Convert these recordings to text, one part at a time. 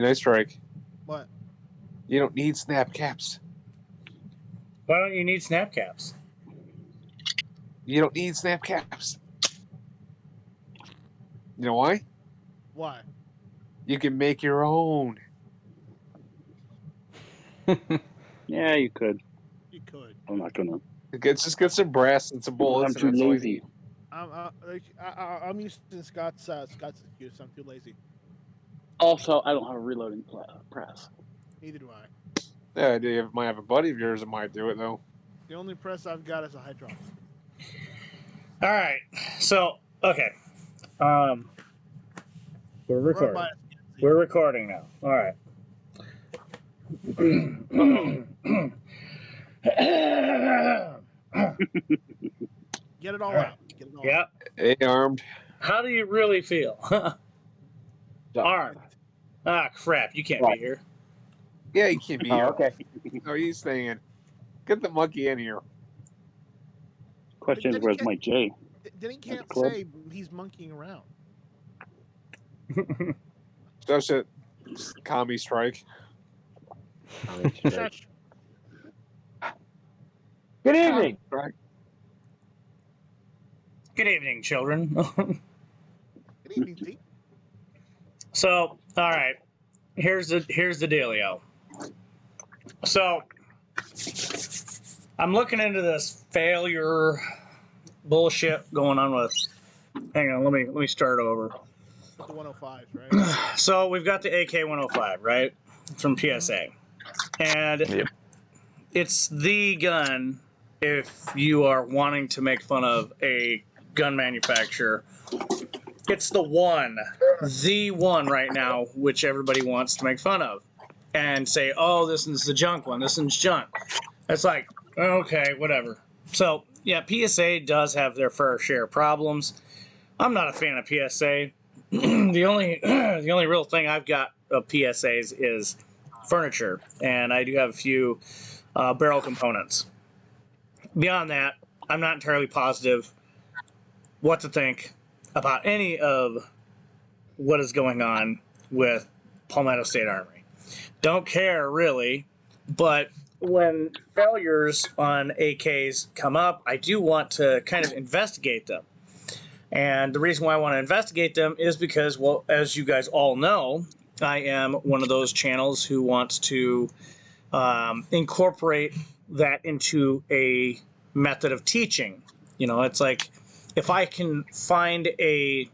Nice strike. What? You don't need snap caps. Why don't you need snap caps? You don't need snap caps. You know why? Why? You can make your own. Yeah, you could. You could. I'm not gonna. Just get some brass and some bullets. I'm too and that's all you lazy. need. I'm using Scott's excuse. I'm too lazy. Also, I don't have a reloading press. Neither do I. Yeah, you might have a buddy of yours that might do it though. The only press I've got is a hydraulic. All right. So, okay. We're recording. We're recording now. All right. Get it all out. Get it all Yep. out. Hey, armed. How do you really feel? Armed. Ah, crap. You can't be here. Yeah, you can't be here. Okay. How are you staying? Get the monkey in here. Question is, where's my J? Then he can't club. say he's monkeying around. That's it. Commie strike. Shush. Good evening. Strike. Good evening, children. Good evening, Zeke. So, all right. Here's the dealio. So, I'm looking into this failure bullshit going on with. Hang on, let me start over. With the 105s, right? So we've got the AK-105, right, from PSA, and it's the gun if you are wanting to make fun of a gun manufacturer. It's the one right now which everybody wants to make fun of and say, oh, this is the junk one, this one's junk. It's like, okay, whatever. So, yeah, PSA does have their fair share of problems. I'm not a fan of PSA. The only real thing I've got of PSAs is furniture, and I do have a few barrel components. Beyond that, I'm not entirely positive what to think about any of what is going on with Palmetto State Armory. Don't care, really, but when failures on AKs come up, I do want to kind of investigate them. And the reason why I want to investigate them is because, well, as you guys all know, I am one of those channels who wants to incorporate that into a method of teaching. You know, it's like if I can find a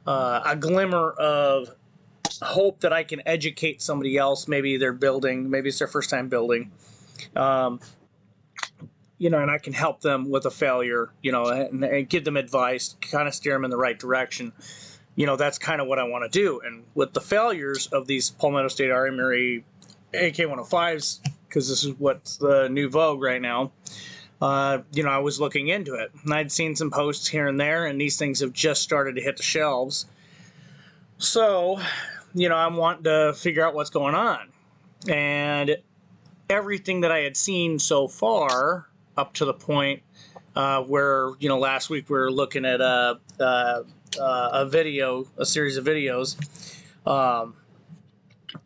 glimmer of hope that I can educate somebody else, maybe they're building, maybe it's their first time building, you know, and I can help them with a failure, you know, and give them advice, kind of steer them in the right direction. You know, that's kind of what I want to do. And with the failures of these Palmetto State Armory AK-105s, because this is what's the new vogue right now, you know, I was looking into it. And I'd seen some posts here and there, and these things have just started to hit the shelves. So, you know, I'm wanting to figure out what's going on. And everything that I had seen so far, up to the point where, you know, last week we were looking at a series of videos.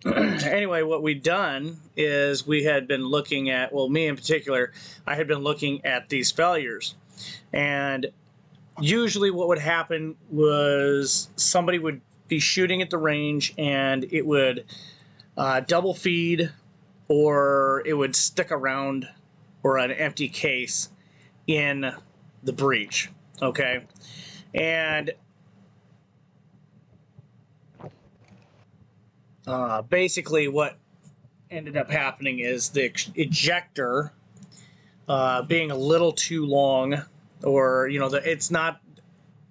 Anyway, what we'd done is we had been looking at, well, me in particular, I had been looking at these failures. And usually what would happen was somebody would be shooting at the range and it would double feed, or it would stick around, or an empty case in the breech, okay? And basically what ended up happening is the ejector being a little too long, or, you know, it's not,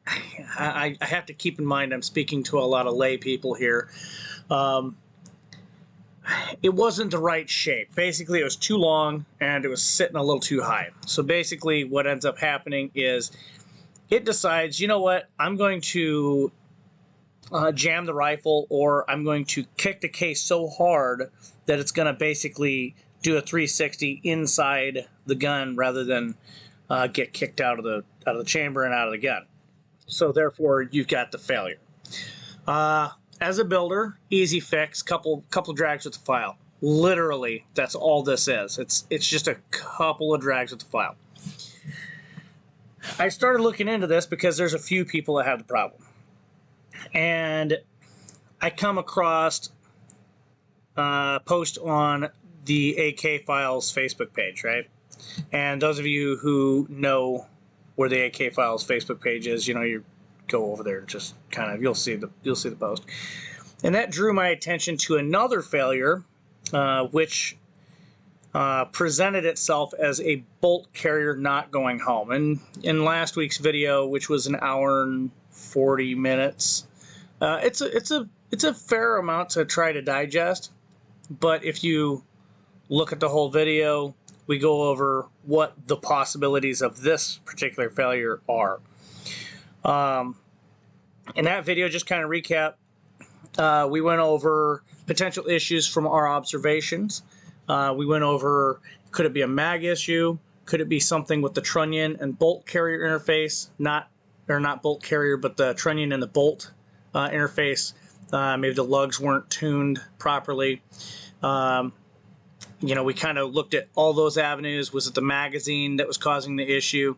I have to keep in mind I'm speaking to a lot of lay people here. It wasn't the right shape. Basically, it was too long and it was sitting a little too high. So basically what ends up happening is it decides, you know what, I'm going to jam the rifle, or I'm going to kick the case so hard that it's going to basically do a 360 inside the gun rather than get kicked out of the chamber and out of the gun. So therefore, you've got the failure. as a builder, easy fix, couple drags with the file. Literally, that's all this is. It's just a couple of drags with the file. I started looking into this because there's a few people that have the problem. And I come across a post on the AK Files Facebook page, right? And those of you who know where the AK Files Facebook page is, you know, you go over there, just kind of, you'll see the post. And that drew my attention to another failure, which presented itself as a bolt carrier not going home. And in last week's video, which was an hour and 40 minutes, it's a fair amount to try to digest. But if you look at the whole video, we go over what the possibilities of this particular failure are. In that video, just kind of recap, we went over potential issues from our observations. We went over, could it be a mag issue? Could it be something with the trunnion and bolt carrier interface? Not bolt carrier, but the trunnion and the bolt interface. Maybe the lugs weren't tuned properly. You know, we kind of looked at all those avenues. Was it the magazine that was causing the issue?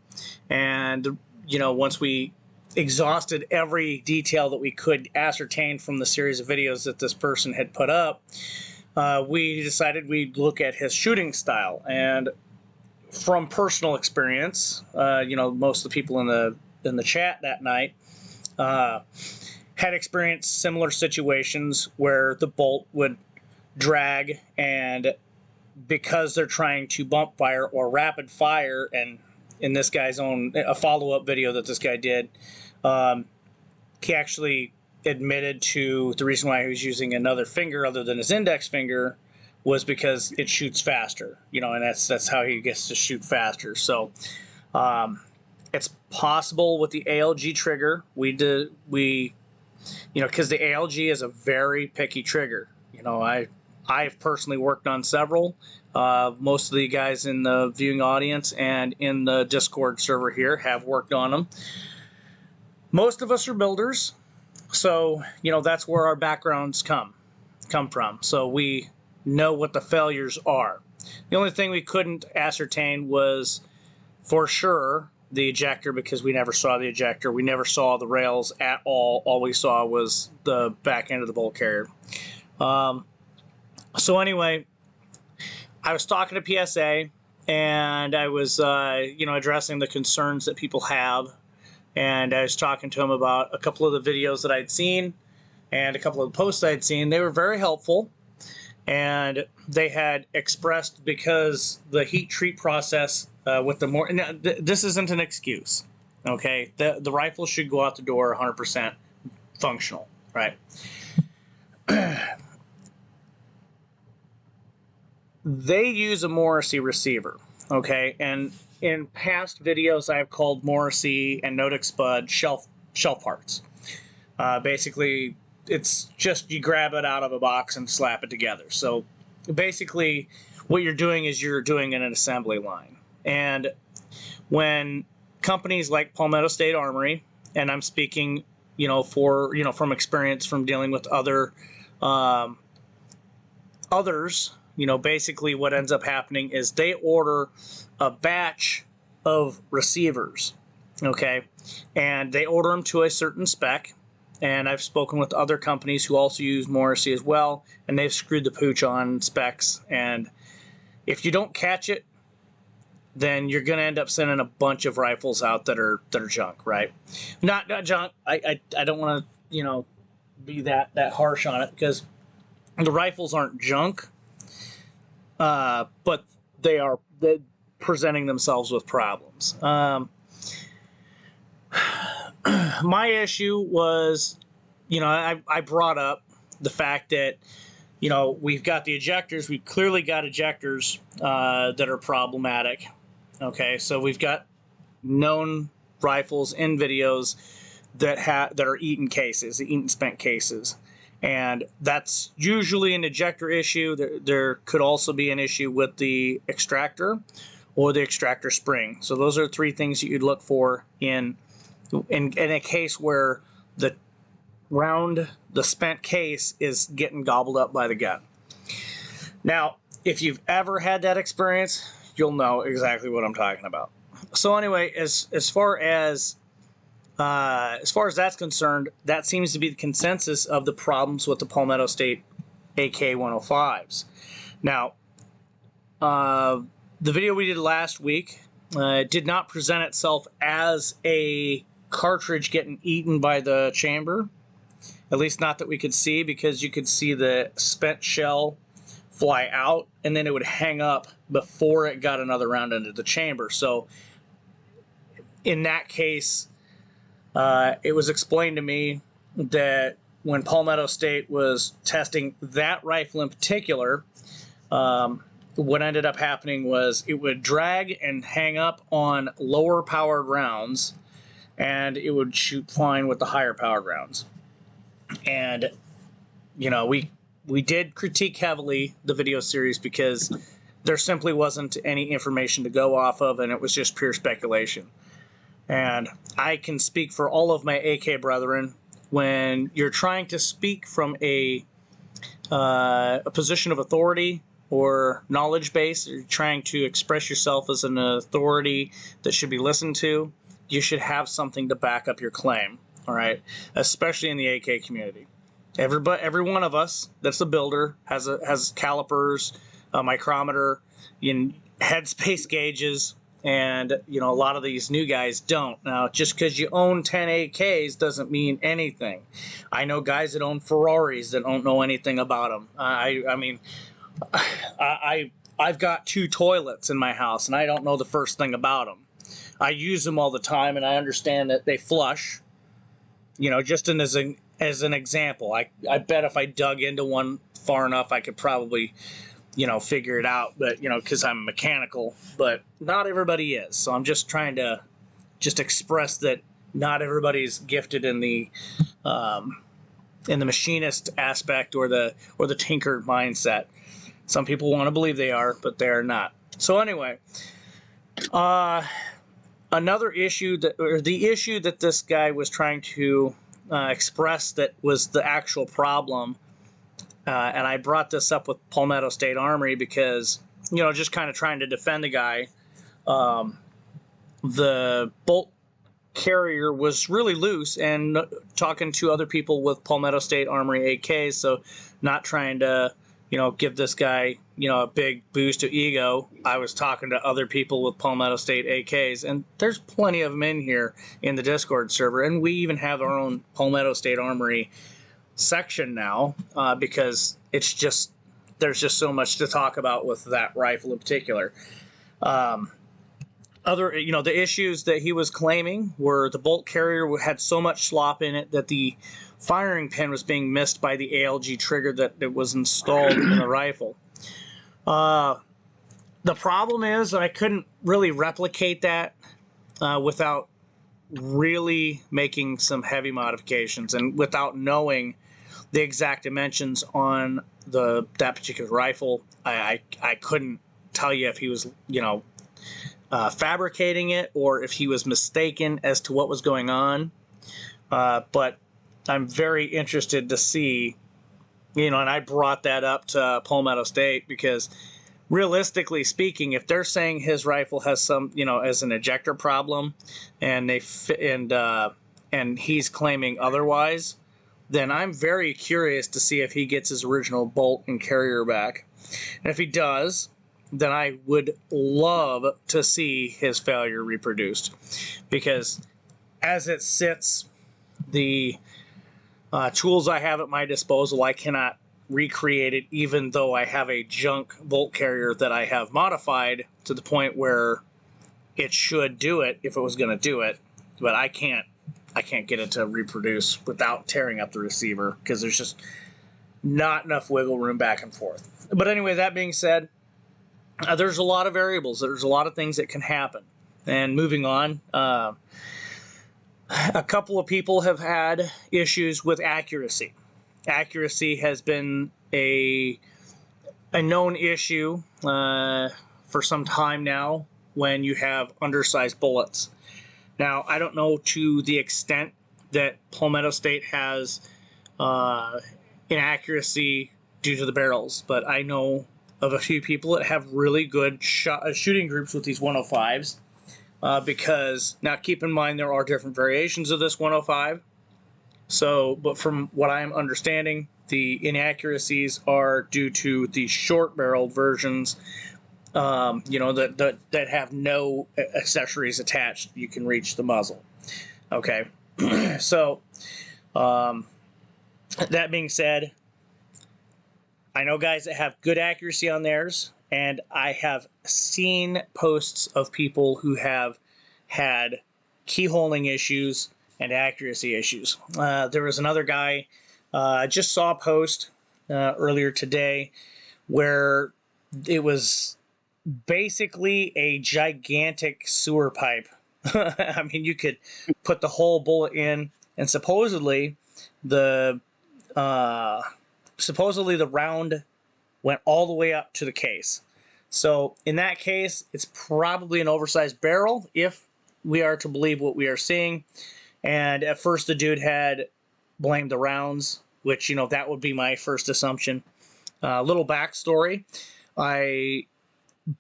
And, you know, once we exhausted every detail that we could ascertain from the series of videos that this person had put up, we decided we'd look at his shooting style. And from personal experience, you know, most of the people in the chat that night had experienced similar situations where the bolt would drag, and because they're trying to bump fire or rapid fire, and in this guy's a follow-up video that this guy did, he actually admitted to the reason why he was using another finger other than his index finger was because it shoots faster, you know, and that's how he gets to shoot faster. So it's possible with the ALG trigger, you know, because the ALG is a very picky trigger. You know, I've personally worked on several. Most of the guys in the viewing audience and in the Discord server here have worked on them. Most of us are builders, so, you know, that's where our backgrounds come from. So we know what the failures are. The only thing we couldn't ascertain was for sure the ejector, because we never saw the ejector. We never saw the rails at all. All we saw was the back end of the bolt carrier. So anyway, I was talking to PSA, and I was, you know, addressing the concerns that people have. And I was talking to them about a couple of the videos that I'd seen and a couple of the posts I'd seen. They were very helpful, and they had expressed, because the heat treat process with the more, now, this isn't an excuse, okay? The rifle should go out the door 100% functional, right? They use a Morrissey receiver, okay? And in past videos, I've called Morrissey and Notic Spud shelf parts. Basically, it's just you grab it out of a box and slap it together. So basically, what you're doing is you're doing an assembly line. And when companies like Palmetto State Armory, and I'm speaking, you know, from experience from dealing with others, you know, basically what ends up happening is they order a batch of receivers, okay? And they order them to a certain spec. And I've spoken with other companies who also use Morrissey as well, and they've screwed the pooch on specs. And if you don't catch it, then you're going to end up sending a bunch of rifles out that are junk, right? Not junk. I don't want to, you know, be that harsh on it, because the rifles aren't junk. But they're presenting themselves with problems. My issue was, you know, I brought up the fact that, you know, we've got the ejectors. We've clearly got ejectors that are problematic. Okay, so we've got known rifles in videos that are eaten cases, eaten spent cases. And that's usually an ejector issue. There could also be an issue with the extractor or the extractor spring. So those are three things that you'd look for in a case where the round, the spent case is getting gobbled up by the gun. Now, if you've ever had that experience, you'll know exactly what I'm talking about. So anyway, as far as that's concerned, that seems to be the consensus of the problems with the Palmetto State AK-105s. Now, the video we did last week did not present itself as a cartridge getting eaten by the chamber, at least not that we could see, because you could see the spent shell fly out and then it would hang up before it got another round into the chamber. So in that case, it was explained to me that when Palmetto State was testing that rifle in particular, what ended up happening was it would drag and hang up on lower powered rounds, and it would shoot fine with the higher powered rounds. And, you know, we did critique heavily the video series because there simply wasn't any information to go off of, and it was just pure speculation. And I can speak for all of my AK brethren, when you're trying to speak from a position of authority or knowledge base, or trying to express yourself as an authority that should be listened to, you should have something to back up your claim, all right? Especially in the AK community. Every one of us that's a builder has calipers, a micrometer, headspace gauges, and a lot of these new guys don't. Now, just because you own 10 AKs doesn't mean anything. I know guys that own Ferraris that don't know anything about them. I mean, I've got 2 toilets in my house, and I don't know the first thing about them. I use them all the time, and I understand that they flush. Just as an example, I bet if I dug into one far enough, I could probably figure it out, but because I'm mechanical, but not everybody is. So I'm just trying to express that not everybody's gifted in the machinist aspect or the tinker mindset. Some people want to believe they are, but they are not. So anyway, another issue the issue that this guy was trying to express that was the actual problem. And I brought this up with Palmetto State Armory because, just kind of trying to defend the guy. The bolt carrier was really loose, and talking to other people with Palmetto State Armory AKs, so not trying to, give this guy, a big boost of ego. I was talking to other people with Palmetto State AKs, and there's plenty of them in here in the Discord server, and we even have our own Palmetto State Armory section now, because there's just so much to talk about with that rifle in particular. The issues that he was claiming were the bolt carrier had so much slop in it that the firing pin was being missed by the ALG trigger that was installed in the rifle. The problem is I couldn't really replicate that without really making some heavy modifications and without knowing the exact dimensions on that particular rifle. I couldn't tell you if he was fabricating it or if he was mistaken as to what was going on. But I'm very interested to see, and I brought that up to Palmetto State because realistically speaking, if they're saying his rifle has some, as an ejector problem, and and he's claiming otherwise, then I'm very curious to see if he gets his original bolt and carrier back. And if he does, then I would love to see his failure reproduced, because as it sits, the tools I have at my disposal, I cannot recreate it, even though I have a junk bolt carrier that I have modified to the point where it should do it if it was going to do it, but I can't get it to reproduce without tearing up the receiver, because there's just not enough wiggle room back and forth. But anyway, that being said, there's a lot of variables. There's a lot of things that can happen. And moving on, a couple of people have had issues with accuracy. Accuracy has been a known issue for some time now when you have undersized bullets. Now, I don't know to the extent that Palmetto State has inaccuracy due to the barrels, but I know of a few people that have really good shooting groups with these 105s. Because now keep in mind there are different variations of this 105. So, but from what I'm understanding, the inaccuracies are due to the short-barreled versions. That have no accessories attached. You can reach the muzzle. Okay, so that being said, I know guys that have good accuracy on theirs, and I have seen posts of people who have had keyholing issues and accuracy issues. There was another guy, I just saw a post earlier today where it was basically a gigantic sewer pipe. I mean, you could put the whole bullet in, and supposedly the round went all the way up to the case. So in that case, it's probably an oversized barrel if we are to believe what we are seeing. And at first the dude had blamed the rounds, which, that would be my first assumption. Little backstory. I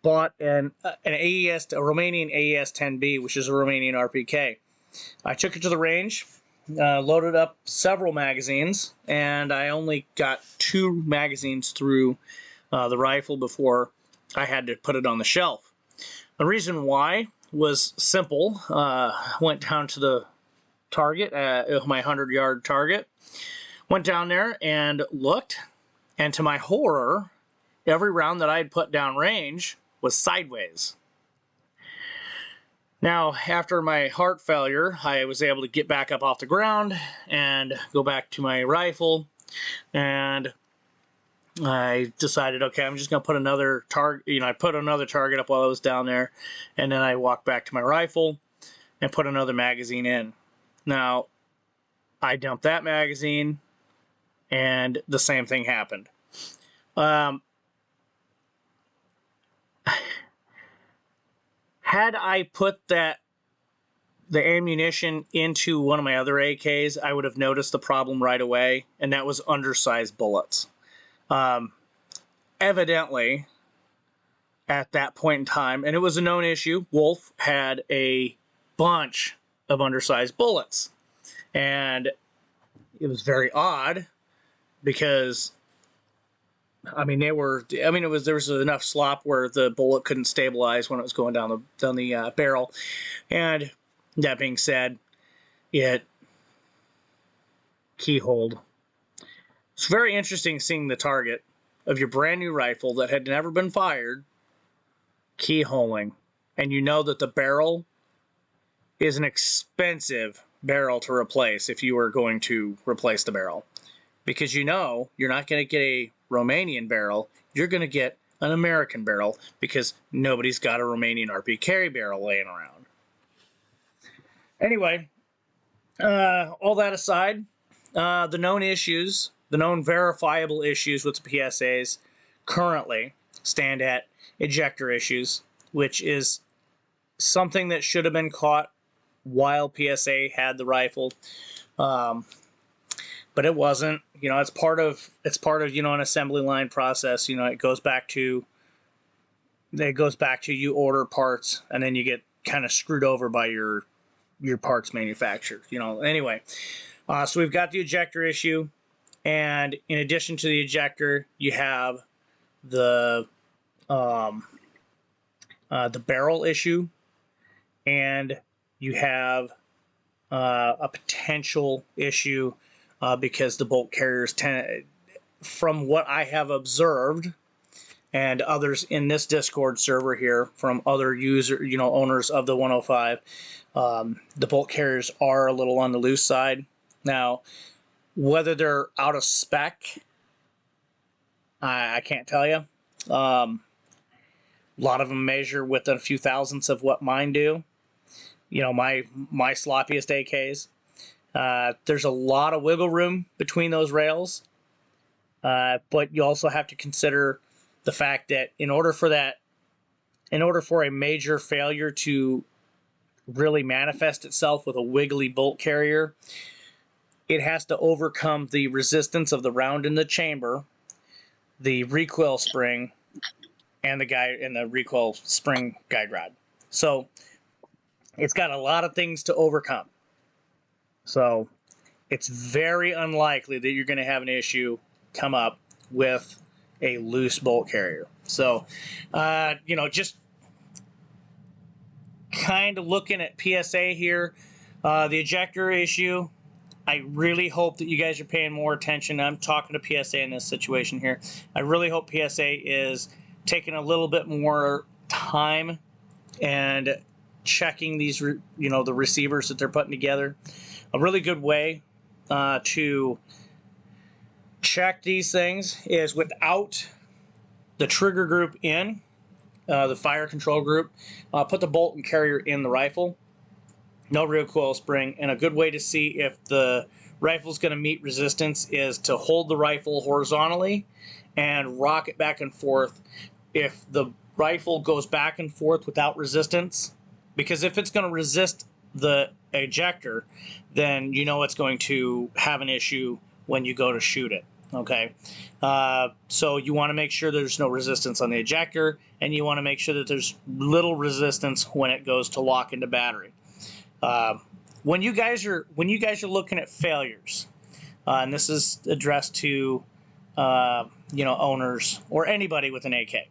bought an AES, a Romanian AES 10B, which is a Romanian RPK. I took it to the range, loaded up several magazines, and I only got 2 magazines through the rifle before I had to put it on the shelf. The reason why was simple. Went down to the target, my 100-yard target, went down there and looked, and to my horror, every round that I had put down range was sideways. Now, after my heart failure, I was able to get back up off the ground and go back to my rifle, and I decided, okay, I'm just going to put another target, I put another target up while I was down there, and then I walked back to my rifle and put another magazine in. Now, I dumped that magazine, and the same thing happened. Had I put the ammunition into one of my other AKs, I would have noticed the problem right away, and that was undersized bullets. Evidently, at that point in time, and it was a known issue, Wolf had a bunch of undersized bullets. And it was very odd because, there was enough slop where the bullet couldn't stabilize when it was going down the barrel. And that being said, it keyholed. It's very interesting seeing the target of your brand new rifle that had never been fired keyholing, and you know that the barrel is an expensive barrel to replace if you are going to replace the barrel, because you're not going to get a Romanian barrel, you're going to get an American barrel because nobody's got a Romanian RPK barrel laying around. Anyway, all that aside, the known verifiable issues with the PSAs currently stand at ejector issues, which is something that should have been caught while PSA had the rifle, but it wasn't. It's part of an assembly line process. It goes back to you order parts and then you get kind of screwed over by your parts manufacturer. Anyway, so we've got the ejector issue, and in addition to the ejector, you have the barrel issue, and you have a potential issue because the bolt carriers from what I have observed, and others in this Discord server here from other owners of the 105, the bolt carriers are a little on the loose side. Now, whether they're out of spec, I can't tell you. A lot of them measure within a few thousandths of what mine do. My sloppiest AKs. There's a lot of wiggle room between those rails, but you also have to consider the fact that in order for a major failure to really manifest itself with a wiggly bolt carrier, it has to overcome the resistance of the round in the chamber, the recoil spring, and the recoil spring guide rod. So it's got a lot of things to overcome. So it's very unlikely that you're going to have an issue come up with a loose bolt carrier. So, just kind of looking at PSA here, the ejector issue, I really hope that you guys are paying more attention. I'm talking to PSA in this situation here. I really hope PSA is taking a little bit more time and checking these, the receivers that they're putting together. A really good way to check these things is without the trigger group in, the fire control group, put the bolt and carrier in the rifle. No recoil spring, and a good way to see if the rifle's going to meet resistance is to hold the rifle horizontally and rock it back and forth. If the rifle goes back and forth without resistance, because if it's going to resist the ejector, then you know it's going to have an issue when you go to shoot it. Okay, so you want to make sure there's no resistance on the ejector, and you want to make sure that there's little resistance when it goes to lock into battery. When you guys are looking at failures, and this is addressed to owners or anybody with an AK.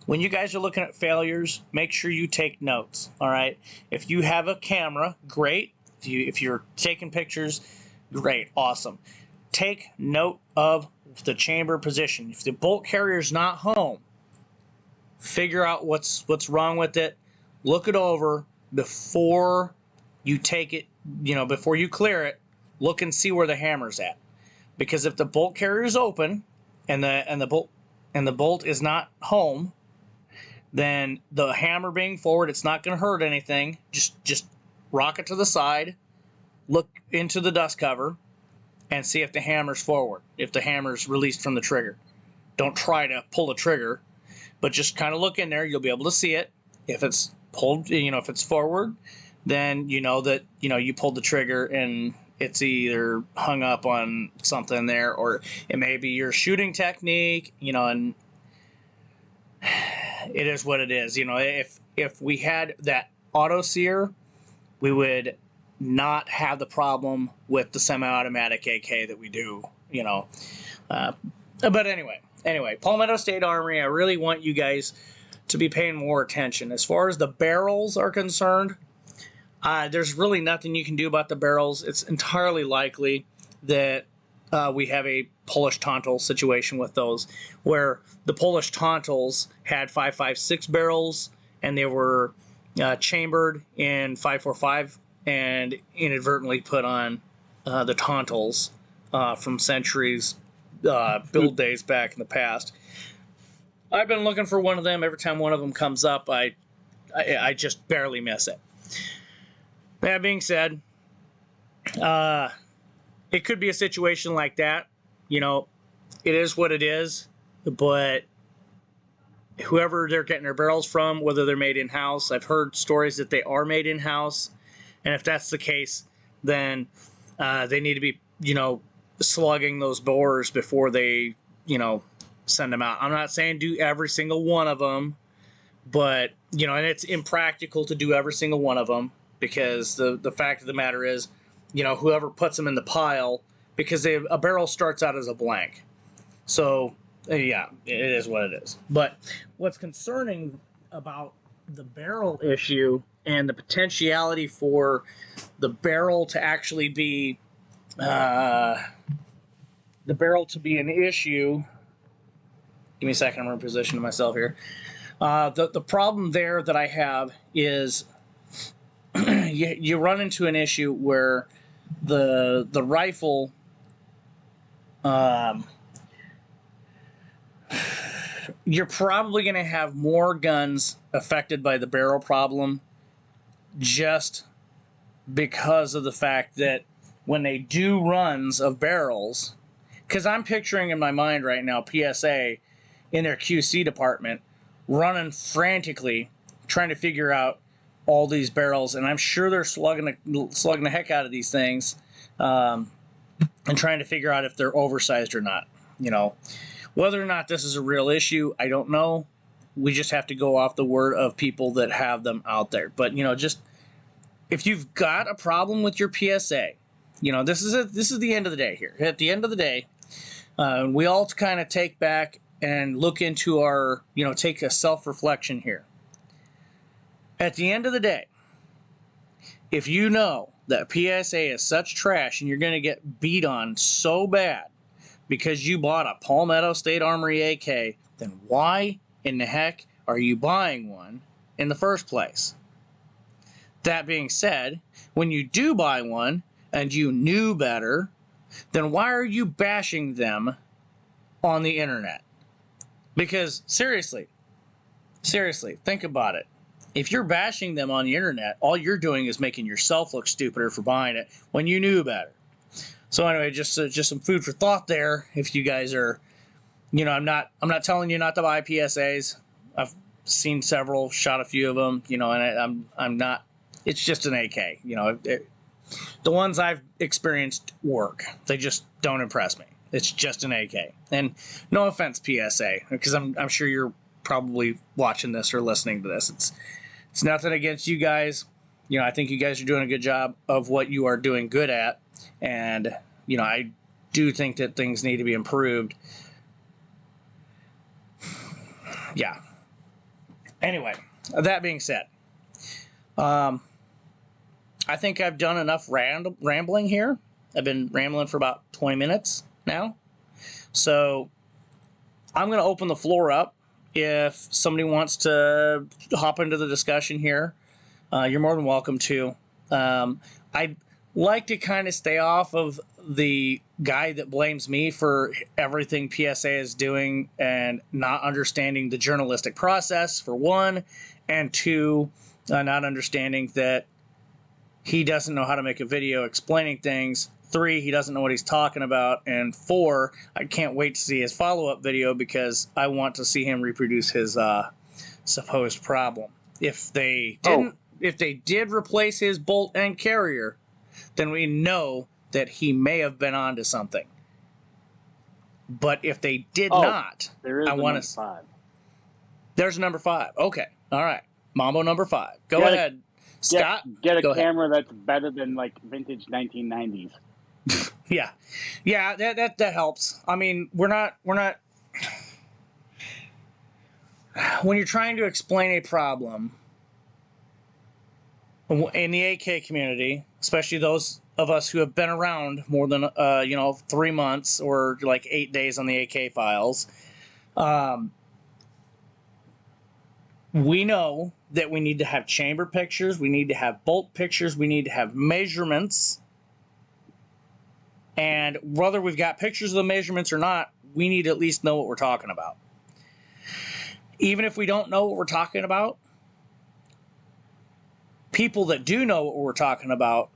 When you guys are looking at failures, make sure you take notes. All right. If you have a camera, great. If you're taking pictures, great, awesome. Take note of the chamber position. If the bolt carrier is not home, figure out what's wrong with it. Look it over before you take it. Before you clear it, look and see where the hammer's at. Because if the bolt carrier is open and the bolt is not home, then the hammer being forward, it's not going to hurt anything. Just rock it to the side, look into the dust cover, and see if the hammer's forward, if the hammer's released from the trigger. Don't try to pull the trigger, but just kind of look in there. You'll be able to see it. If it's pulled, if it's forward, then you know that, you pulled the trigger and it's either hung up on something there, or it may be your shooting technique, and it is what it is. If we had that auto sear, we would not have the problem with the semi-automatic AK that we do, But anyway, Palmetto State Armory, I really want you guys to be paying more attention. As far as the barrels are concerned, there's really nothing you can do about the barrels. It's entirely likely that we have a Polish Tontal situation with those, where the Polish Tontals had 5.56 barrels and they were chambered in 5.45 and inadvertently put on the Tontals from Century's build days back in the past. I've been looking for one of them. Every time one of them comes up, I just barely miss it. That being said, it could be a situation like that. It is what it is, but whoever they're getting their barrels from, whether they're made in-house, I've heard stories that they are made in-house, and if that's the case, then they need to be, slugging those bores before they, send them out. I'm not saying do every single one of them, but, and it's impractical to do every single one of them, because the fact of the matter is, whoever puts them in the pile, because a barrel starts out as a blank. So, yeah, it is what it is. But what's concerning about the barrel issue and the potentiality for the barrel to actually be an issue. Give me a second, I'm repositioning myself here. The problem there that I have is you run into an issue where the rifle you're probably going to have more guns affected by the barrel problem, just because of the fact that when they do runs of barrels, because I'm picturing in my mind right now PSA in their QC department running frantically trying to figure out all these barrels, and I'm sure they're slugging the heck out of these things. and trying to figure out if they're oversized or not. You know, whether or not this is a real issue, I don't know. We just have to go off the word of people that have them out there. But, you know, just if you've got a problem with your PSA, you know, this is the end of the day here. At the end of the day, we all kind of take back and look into our, you know, take a self-reflection here. At the end of the day, if you know that PSA is such trash and you're going to get beat on so bad because you bought a Palmetto State Armory AK, then why in the heck are you buying one in the first place? That being said, when you do buy one and you knew better, then why are you bashing them on the internet? Because seriously, think about it. If you're bashing them on the internet, all you're doing is making yourself look stupider for buying it when you knew better. So anyway, just some food for thought there. If you guys are, you know, I'm not telling you not to buy PSAs. I've seen several, shot a few of them, you know, and I'm not. It's just an AK, you know. The ones I've experienced work. They just don't impress me. It's just an AK. And no offense, PSA, because I'm sure you're probably watching this or listening to this. It's nothing against you guys. You know, I think you guys are doing a good job of what you are doing good at. And, you know, I do think that things need to be improved. Yeah. Anyway, that being said, I think I've done enough rambling here. I've been rambling for about 20 minutes now. So I'm going to open the floor up. If somebody wants to hop into the discussion here, you're more than welcome to. I'd like to kind of stay off of the guy that blames me for everything PSA is doing and not understanding the journalistic process, for one, and two, not understanding that he doesn't know how to make a video explaining things. 3, he doesn't know what he's talking about. And 4, I can't wait to see his follow-up video because I want to see him reproduce his supposed problem. If they did replace his bolt and carrier, then we know that he may have been onto something. But if they did not, there is I want to. 5. There's number 5. Okay, all right, Mambo number 5. Go ahead, Scott. Get a camera that's better than like vintage 1990s. Yeah, that helps. I mean, we're not. When you're trying to explain a problem in the AK community, especially those of us who have been around more than 3 months or like 8 days on the AK files, we know that we need to have chamber pictures, we need to have bolt pictures, we need to have measurements. And whether we've got pictures of the measurements or not, we need to at least know what we're talking about. Even if we don't know what we're talking about, people that do know what we're talking about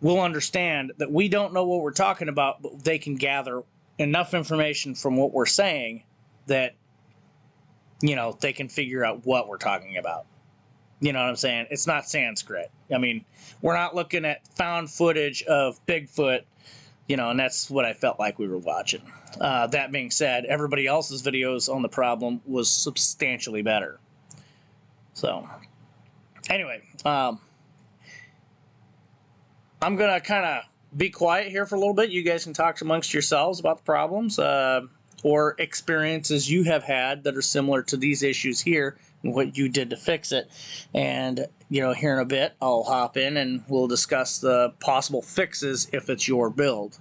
will understand that we don't know what we're talking about, but they can gather enough information from what we're saying that, you know, they can figure out what we're talking about. You know what I'm saying? It's not Sanskrit. I mean, we're not looking at found footage of Bigfoot, you know, and that's what I felt like we were watching. That being said, everybody else's videos on the problem was substantially better. So, anyway, I'm going to kind of be quiet here for a little bit. You guys can talk amongst yourselves about the problems or experiences you have had that are similar to these issues here and what you did to fix it. And, you know, here in a bit, I'll hop in and we'll discuss the possible fixes if it's your build.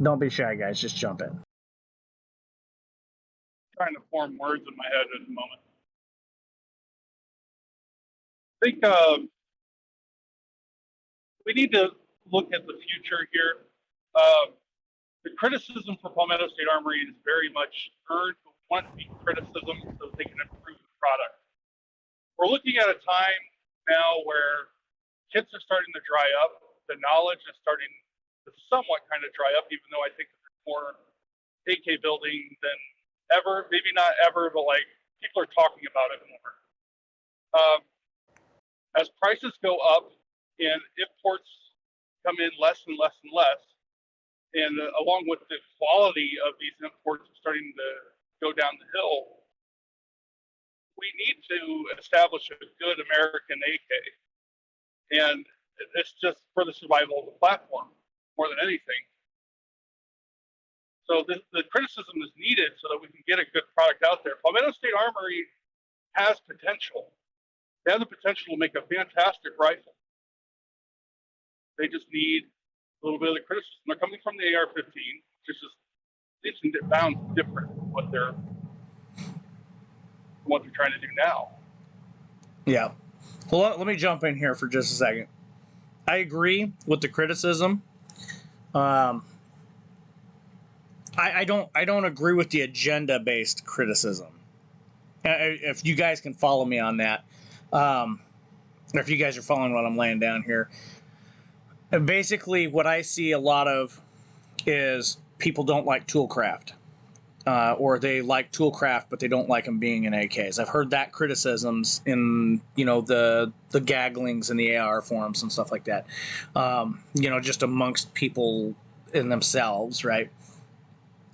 Don't be shy, guys. Just jump in. Trying to form words in my head at the moment. I think we need to look at the future here. The criticism for Palmetto State Armory is very much earned, but we want to be criticism so they can improve the product. We're looking at a time now where kits are starting to dry up. The knowledge is starting to somewhat kind of dry up, even though I think there's more AK building than ever. Maybe not ever, but like people are talking about it more. As prices go up and imports come in less and less and less, and along with the quality of these imports starting to go down the hill, we need to establish a good American AK. And it's just for the survival of the platform more than anything. So the criticism is needed so that we can get a good product out there. Palmetto State Armory has potential. They have the potential to make a fantastic rifle. They just need a little bit of the criticism. They're coming from the AR-15, which is just leaps and bounds different from what they're trying to do now. Yeah. Well, let me jump in here for just a second. I agree with the criticism. I don't agree with the agenda-based criticism. If you guys can follow me on that, or if you guys are following what I'm laying down here, and basically what I see a lot of is people don't like toolcraft, or they like toolcraft but they don't like them being in AKs. I've heard that criticisms in the gagglings and the AR forums and stuff like that. Just amongst people in themselves, right?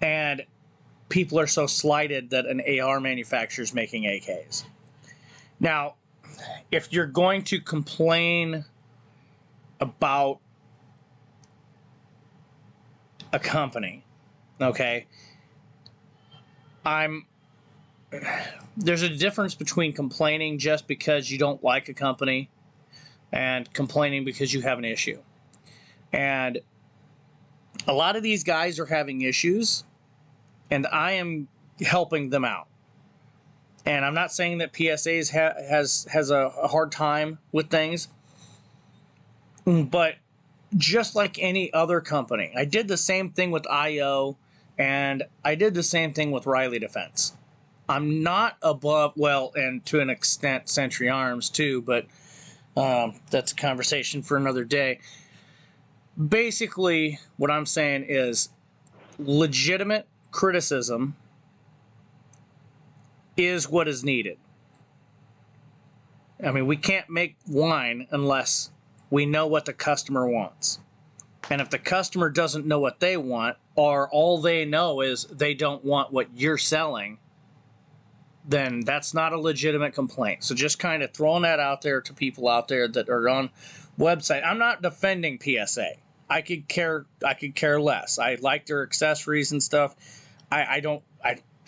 And people are so slighted that an AR manufacturer is making AKs. Now, if you're going to complain about a company, okay, there's a difference between complaining just because you don't like a company and complaining because you have an issue. And a lot of these guys are having issues, and I am helping them out. And I'm not saying that PSAs has a hard time with things, but just like any other company, I did the same thing with IO, and I did the same thing with Riley Defense. I'm not above, well, and to an extent, Century Arms too, but that's a conversation for another day. Basically, what I'm saying is legitimate criticism is what is needed. I mean, we can't make wine unless we know what the customer wants. And if the customer doesn't know what they want, or all they know is they don't want what you're selling, then that's not a legitimate complaint. So just kind of throwing that out there to people out there that are on website. I'm not defending PSA. I could care less. I like their accessories and stuff. I don't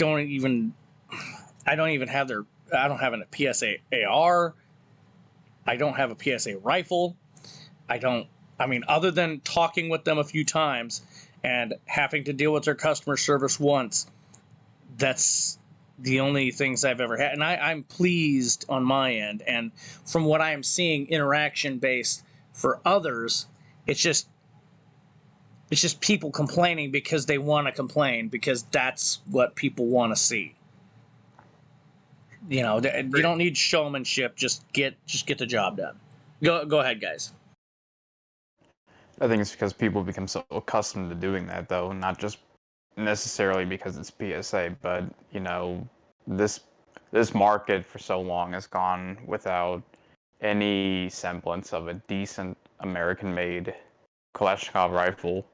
even have I don't have a PSA AR. I don't have a PSA rifle. Other than talking with them a few times and having to deal with their customer service once, that's the only things I've ever had. And I'm pleased on my end. And from what I am seeing interaction based for others, it's just people complaining because they want to complain, because that's what people want to see. You don't need showmanship. Just get the job done. Go ahead, guys. I think it's because people become so accustomed to doing that, though, not just necessarily because it's PSA, but this market for so long has gone without any semblance of a decent American-made Kalashnikov rifle.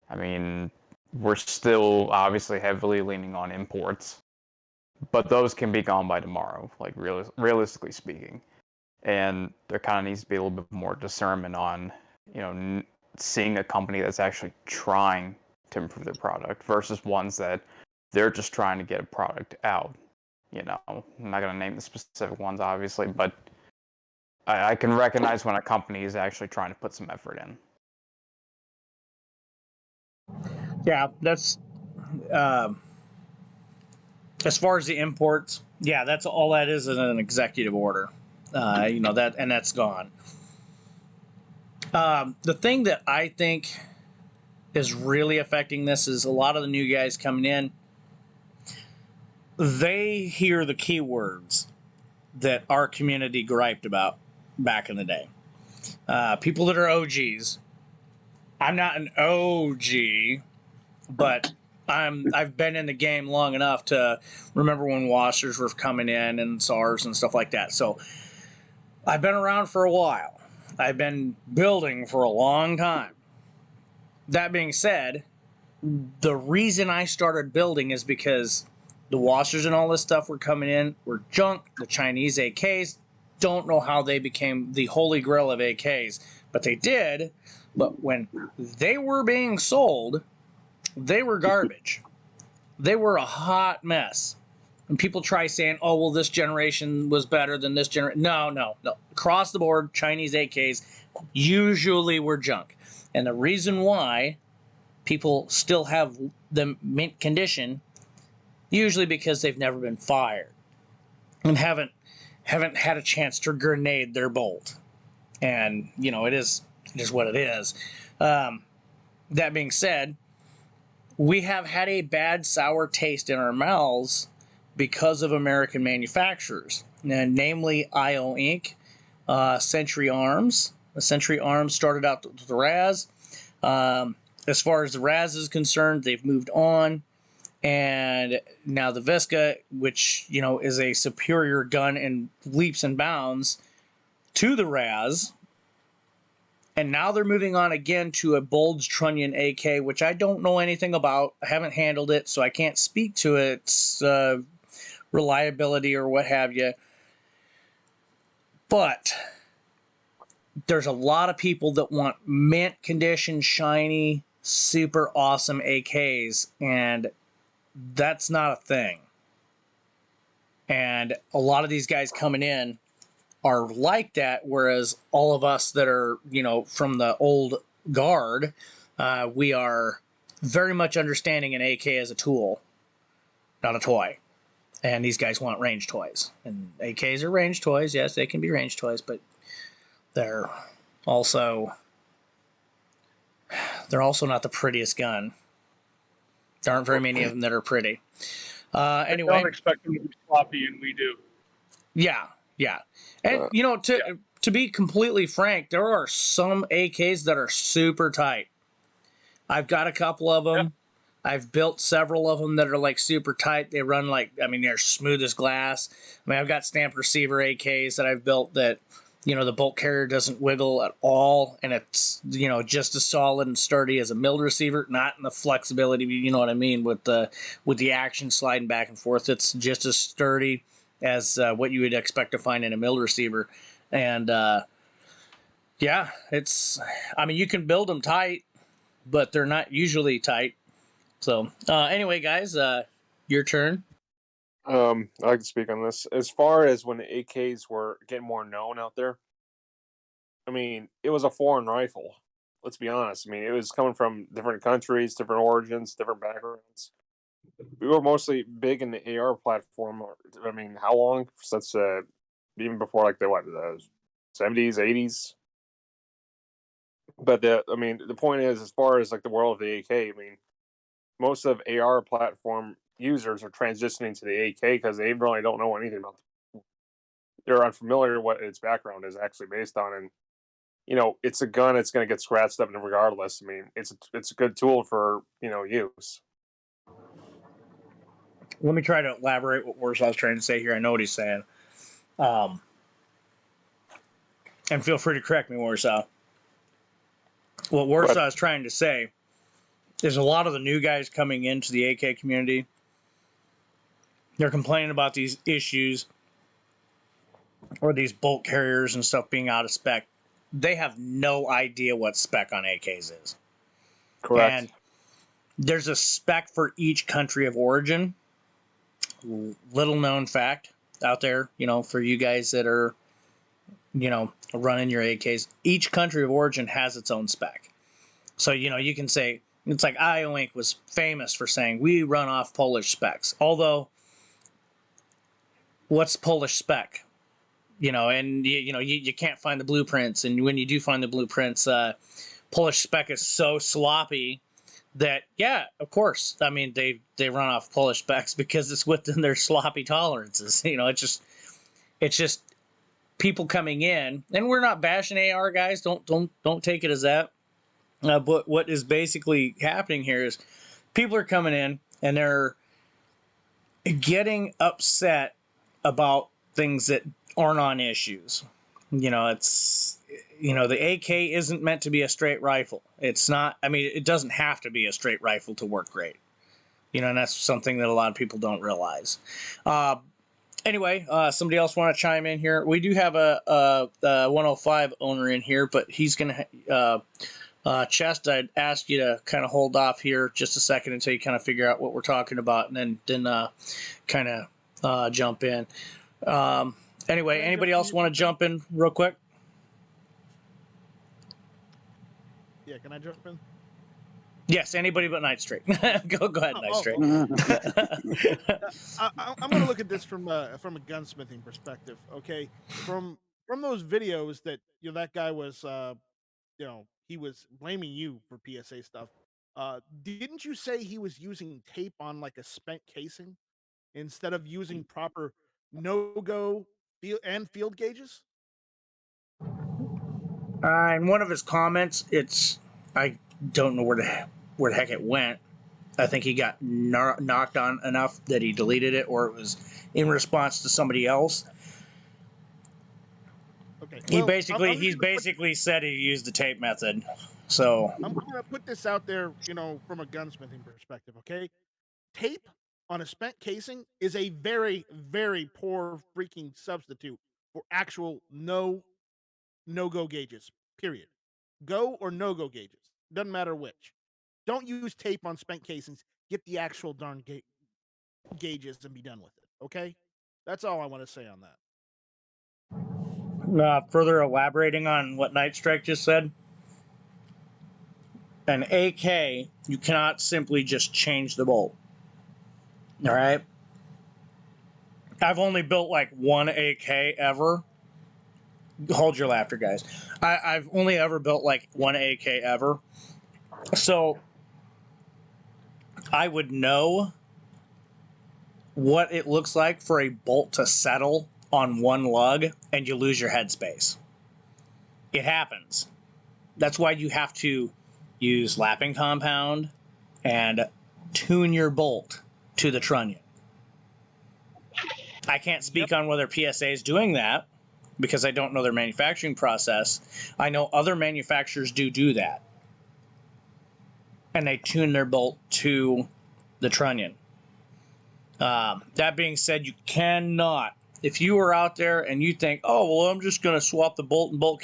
I mean, we're still obviously heavily leaning on imports, but those can be gone by tomorrow, like realistically speaking. And there kind of needs to be a little bit more discernment on, seeing a company that's actually trying to improve their product versus ones that they're just trying to get a product out. I'm not going to name the specific ones, obviously, but I can recognize when a company is actually trying to put some effort in. Yeah, that's as far as the imports. Yeah, that's all that is an executive order. That, and that's gone. The thing that I think is really affecting this is a lot of the new guys coming in. They hear the keywords that our community griped about back in the day. People that are OGs. I'm not an OG, but I've been in the game long enough to remember when washers were coming in and SARS and stuff like that. So I've been around for a while. I've been building for a long time. That being said, the reason I started building is because the washers and all this stuff were coming in were junk. The Chinese AKs, don't know how they became the holy grail of AKs, but they did. But when they were being sold, they were garbage. They were a hot mess. And people try saying, oh, well, this generation was better than this generation. No. Across the board, Chinese AKs usually were junk. And the reason why people still have the mint condition, usually because they've never been fired and haven't had a chance to grenade their bolt. And, it is what it is. That being said, we have had a bad sour taste in our mouths because of American manufacturers, and namely IO Inc., Century Arms. Century Arms started out with the Raz. As far as the Raz is concerned, they've moved on, and now the Visca, which is a superior gun in leaps and bounds to the Raz. And now they're moving on again to a Bulge Trunnion AK, which I don't know anything about. I haven't handled it, so I can't speak to its reliability or what have you. But there's a lot of people that want mint condition, shiny, super awesome AKs, and that's not a thing. And a lot of these guys coming in are like that, whereas all of us that are, from the old guard, we are very much understanding an AK as a tool, not a toy. And these guys want range toys. And AKs are range toys. Yes, they can be range toys, but they're also not the prettiest gun. There aren't very many of them that are pretty. Anyway, Don't expect them to be sloppy, and we do. Yeah. And, to be completely frank, there are some AKs that are super tight. I've got a couple of them. Yep. I've built several of them that are like super tight. They run they're smooth as glass. I've got stamp receiver AKs that I've built that, the bolt carrier doesn't wiggle at all. And it's, just as solid and sturdy as a milled receiver, not in the flexibility, you know what I mean, with the action sliding back and forth. It's just as sturdy as what you would expect to find in a milled receiver. And, you can build them tight, but they're not usually tight. So, anyway, guys, your turn. I like to speak on this. As far as when the AKs were getting more known out there, it was a foreign rifle. Let's be honest. It was coming from different countries, different origins, different backgrounds. We were mostly big in the AR platform. How long? Since even before the 70s, 80s. But the point is, as far as the world of the AK, most of AR platform users are transitioning to the AK because they really don't know anything about it. They're unfamiliar what its background is actually based on, and it's a gun. It's going to get scratched up regardless. It's a good tool for use. Let me try to elaborate what Warsaw's trying to say here. I know what he's saying. And feel free to correct me, Warsaw. What Warsaw is trying to say is a lot of the new guys coming into the AK community, they're complaining about these issues or these bolt carriers and stuff being out of spec. They have no idea what spec on AKs is. Correct. And there's a spec for each country of origin. Little known fact out there, for you guys that are, running your AKs. Each country of origin has its own spec. So, you can say, it's like IO Inc. was famous for saying, we run off Polish specs. Although, what's Polish spec? And you can't find the blueprints. And when you do find the blueprints, Polish spec is so sloppy that, yeah, of course. They run off Polish specs because it's within their sloppy tolerances. It's just people coming in, and we're not bashing AR guys. Don't take it as that. But what is basically happening here is people are coming in and they're getting upset about things that aren't on issues. It's the AK isn't meant to be a straight rifle. It's not. I mean, it doesn't have to be a straight rifle to work great. And that's something that a lot of people don't realize. Anyway, somebody else want to chime in here? We do have a 105 owner in here, but he's gonna. Chest, I'd ask you to kind of hold off here just a second until you kind of figure out what we're talking about, and then kind of jump in. Anyway, anybody else want to jump in real quick? Yeah, can I jump in? Yes, anybody but Night Straight. go ahead, Night Straight. I'm going to look at this from a gunsmithing perspective. Okay, from those videos that that guy was he was blaming you for PSA stuff. Didn't you say he was using tape on like a spent casing instead of using proper no-go field gauges? In one of his comments, I don't know where the heck it went. I think he got knocked on enough that he deleted it, or it was in response to somebody else. Okay. He basically said he used the tape method. So I'm going to put this out there, from a gunsmithing perspective. Okay, tape on a spent casing is a very, very poor freaking substitute for actual no-go gauges. Period. Go or no-go gauges. Doesn't matter which. Don't use tape on spent casings. Get the actual darn gauges and be done with it. Okay? That's all I want to say on that. further elaborating on what Night Strike just said, an AK, you cannot simply just change the bolt. All right? I've only built like one AK ever. Hold your laughter, guys. I've only ever built like one AK ever. So I would know what it looks like for a bolt to settle on one lug and you lose your headspace. It happens. That's why you have to use lapping compound and tune your bolt to the trunnion. I can't speak on whether PSA is doing that because I don't know their manufacturing process. I know other manufacturers do that. And they tune their bolt to the trunnion. That being said, you cannot, if you are out there and you think, oh, well, I'm just going to swap the bolt and bolt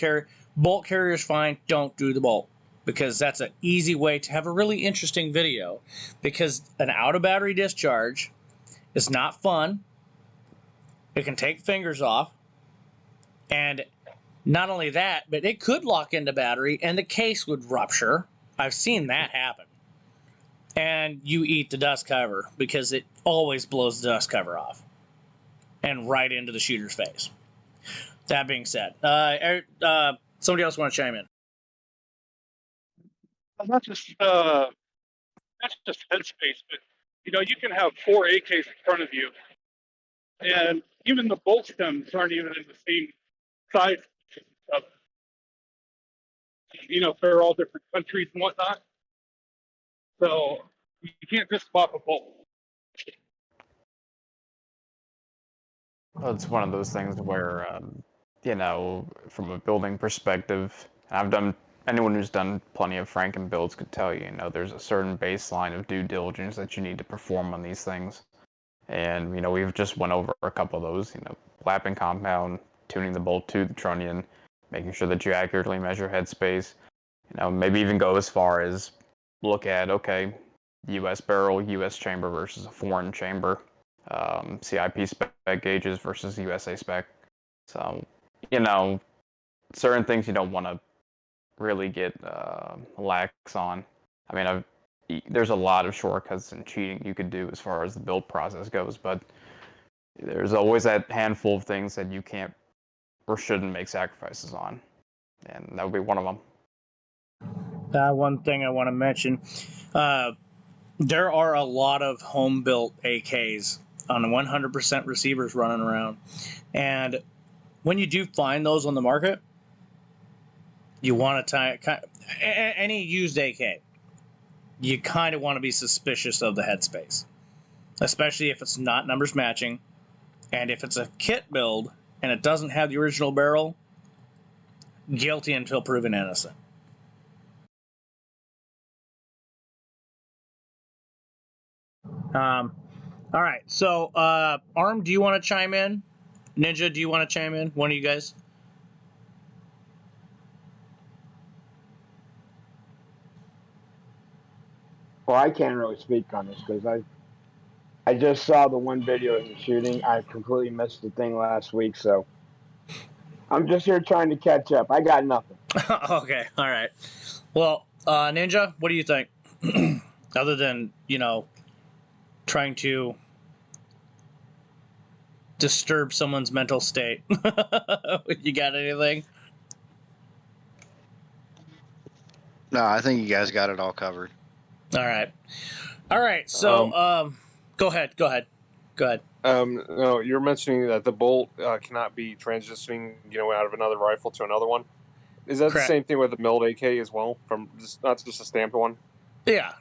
carrier is fine, don't do the bolt. Because that's an easy way to have a really interesting video. Because an out-of-battery discharge is not fun. It can take fingers off. And not only that, but it could lock into battery and the case would rupture. I've seen that happen. And you eat the dust cover because it always blows the dust cover off. And right into the shooter's face. That being said, somebody else want to chime in? Not just headspace, but you can have 4 AKs in front of you, and even the bolt stems aren't even in the same size. They're all different countries and whatnot, so you can't just swap a bolt. Well, it's one of those things where, from a building perspective, anyone who's done plenty of Franken builds could tell you, there's a certain baseline of due diligence that you need to perform on these things. And, we've just went over a couple of those, lapping compound, tuning the bolt to the trunnion, making sure that you accurately measure headspace, maybe even go as far as look at, okay, US barrel, US chamber versus a foreign chamber, CIP spec gauges versus USA spec. So, certain things you don't want to really get lax on. I mean, there's a lot of shortcuts and cheating you could do as far as the build process goes, but there's always that handful of things that you can't or shouldn't make sacrifices on, and that would be one of them. One thing I want to mention, there are a lot of home-built AKs on 100% receivers running around, and when you do find those on the market, you want to any used AK. you kind of want to be suspicious of the headspace, especially if it's not numbers matching, and if it's a kit build and it doesn't have the original barrel, guilty until proven innocent. All right, so Arm, do you want to chime in? Ninja, do you want to chime in? One of you guys? Well, I can't really speak on this because I just saw the one video of the shooting. I completely missed the thing last week, so I'm just here trying to catch up. I got nothing. Okay, all right. Well, Ninja, what do you think? Other than, trying to disturb someone's mental state. You got anything? No, I think you guys got it all covered. All right. So, go ahead. No, you're mentioning that the bolt cannot be transitioning, out of another rifle to another one. Is that Correct. the same thing with the milled AK as well? From not just a stamped one? Yeah.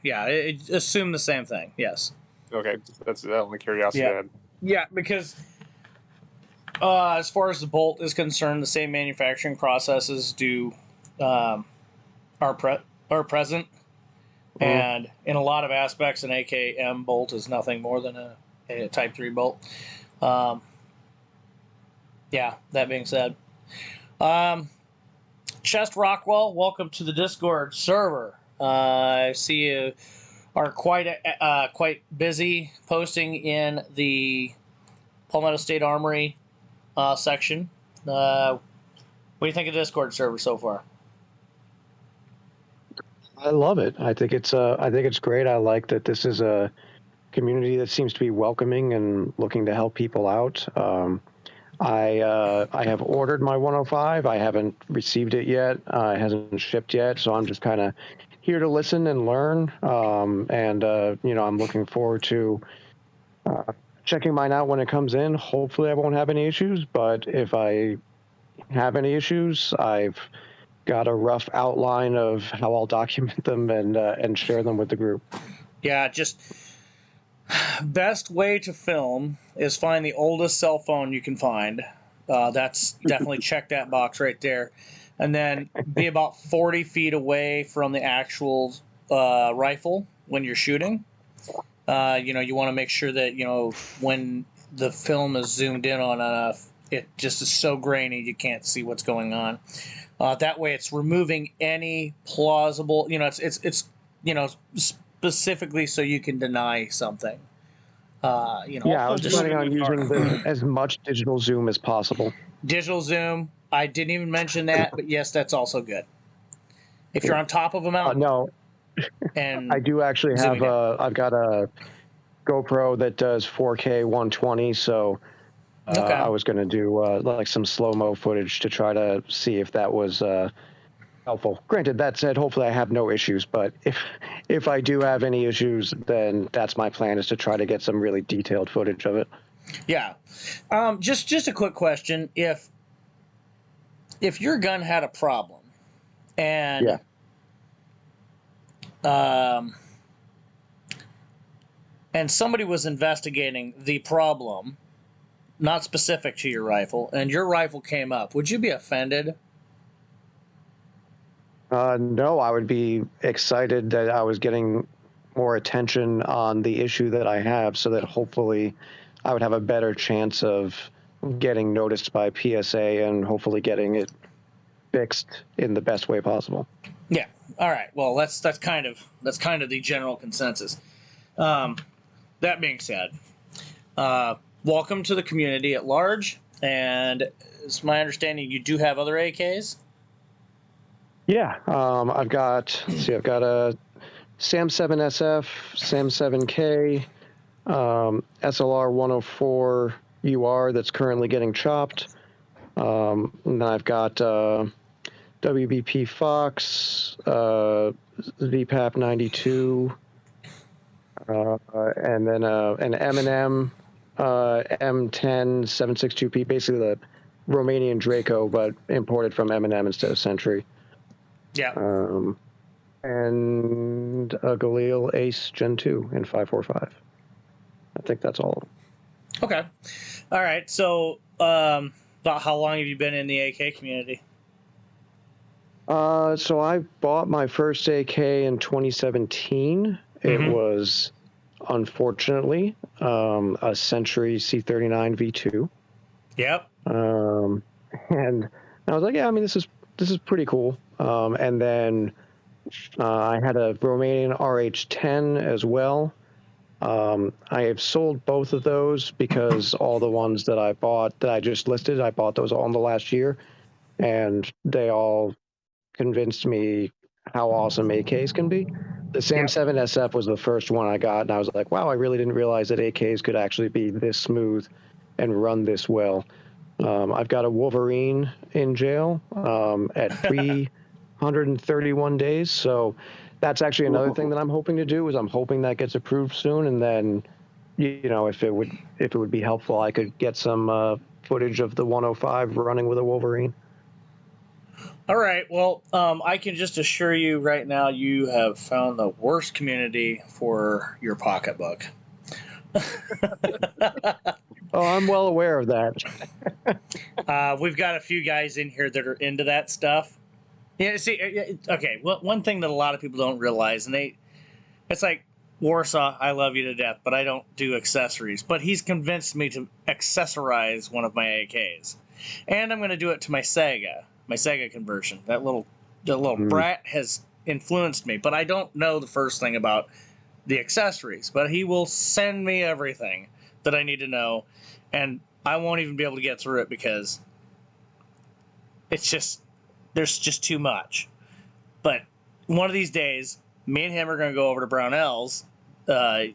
Assume the same thing. Yes. Okay, that's the only curiosity I had. Yeah, because as far as the bolt is concerned, the same manufacturing processes are present, and in a lot of aspects, an AKM bolt is nothing more than a Type 3 bolt. Yeah. That being said, Chest Rockwell, welcome to the Discord server. I see you are quite busy posting in the Palmetto State Armory section. What do you think of the Discord server so far? I love it. I think it's great. I like that this is a community that seems to be welcoming and looking to help people out. I have ordered my 105. I haven't received it yet. It hasn't shipped yet, so I'm just kind of here to listen and learn. I'm looking forward to checking mine out when it comes in. Hopefully, I won't have any issues. But if I have any issues, I've got a rough outline of how I'll document them and share them with the group. Yeah, just best way to film is find the oldest cell phone you can find. That's definitely check that box right there, and then be about 40 feet away from the actual rifle when you're shooting. You want to make sure that when the film is zoomed in on enough, it just is so grainy you can't see what's going on. That way, it's removing any plausible. It's specifically so you can deny something. I was planning on using as much digital zoom as possible. Digital zoom. I didn't even mention that, but yes, that's also good. If you're on top of a mountain. No, and I do actually have I've got a GoPro that does 4K 120, so I was going to do like some slow-mo footage to try to see if that was helpful. Granted, that said, hopefully I have no issues, but if I do have any issues, then that's my plan, is to try to get some really detailed footage of it. Yeah. Just a quick question. If your gun had a problem and and somebody was investigating the problem, not specific to your rifle, and your rifle came up, would you be offended? No, I would be excited that I was getting more attention on the issue that I have, so that hopefully I would have a better chance of getting noticed by PSA and hopefully getting it fixed in the best way possible. Yeah. All right. Well, that's kind of the general consensus. That being said, welcome to the community at large, and it's my understanding you do have other AKs. Yeah, I've got a SAM 7 SF, SAM 7K, SLR 104 UR that's currently getting chopped. And then I've got WBP Fox, VPAP 92, and then an M&M M10 762P, basically the Romanian Draco, but imported from M&M instead of Sentry. Yeah. and a Galil Ace Gen 2 in 5.45. I think that's all of them. Okay. All right. So, about how long have you been in the AK community? So I bought my first AK in 2017. It was, unfortunately, a Century C39 V2. Yep. And I was like, yeah, I mean, this is pretty cool. And then I had a Romanian RH10 as well. I have sold both of those because all the ones that I bought that I just listed, I bought those all in the last year, and they all convinced me how awesome AKs can be. The Sam 7 SF was the first one I got, and I was like, wow, I really didn't realize that AKs could actually be this smooth and run this well. I've got a Wolverine in jail at 331 days, so that's actually another thing that I'm hoping to do. Is I'm hoping that gets approved soon, and then, you know, if it would be helpful, I could get some footage of the 105 running with a Wolverine. All right. Well, I can just assure you right now, you have found the worst community for your pocketbook. Oh, I'm well aware of that. We've got a few guys in here that are into that stuff. Yeah, see, okay, well, one thing that a lot of people don't realize, and it's like, Warsaw, I love you to death, but I don't do accessories. But he's convinced me to accessorize one of my AKs. And I'm going to do it to my Sega conversion. The little brat has influenced me, but I don't know the first thing about the accessories. But he will send me everything that I need to know, and I won't even be able to get through it because there's just too much. But one of these days, me and him are going to go over to Brownell's, and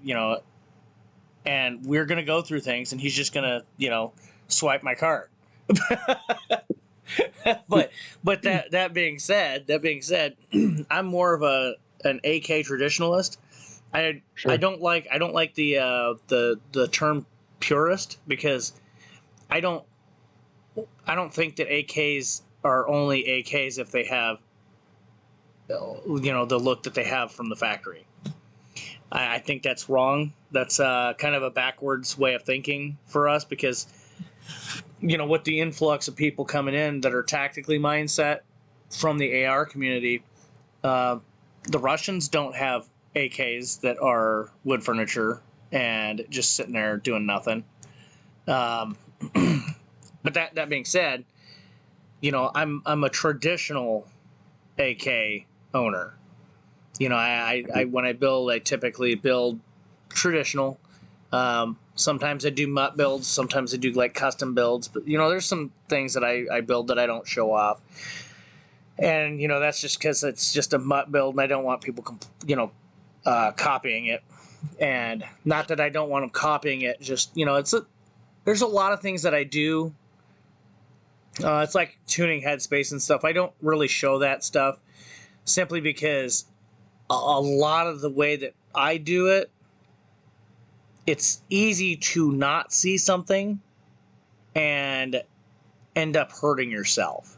we're going to go through things, and he's just going to, swipe my card. but that being said, I'm more of an AK traditionalist. I don't like the term purist, because I don't think that AKs are only AKs if they have the look that they have from the factory. I think that's wrong. That's kind of a backwards way of thinking for us, because with the influx of people coming in that are tactically mindset from the AR community, the Russians don't have AKs that are wood furniture and just sitting there doing nothing. But that being said, I'm a traditional AK owner. I when I build, I typically build traditional. Sometimes I do mutt builds, sometimes I do like custom builds, but there's some things that I build that I don't show off. And that's just because it's just a mutt build, and I don't want people copying it. And not that I don't want them copying it, just there's a lot of things that I do. It's like tuning headspace and stuff. I don't really show that stuff simply because a lot of the way that I do it, it's easy to not see something and end up hurting yourself.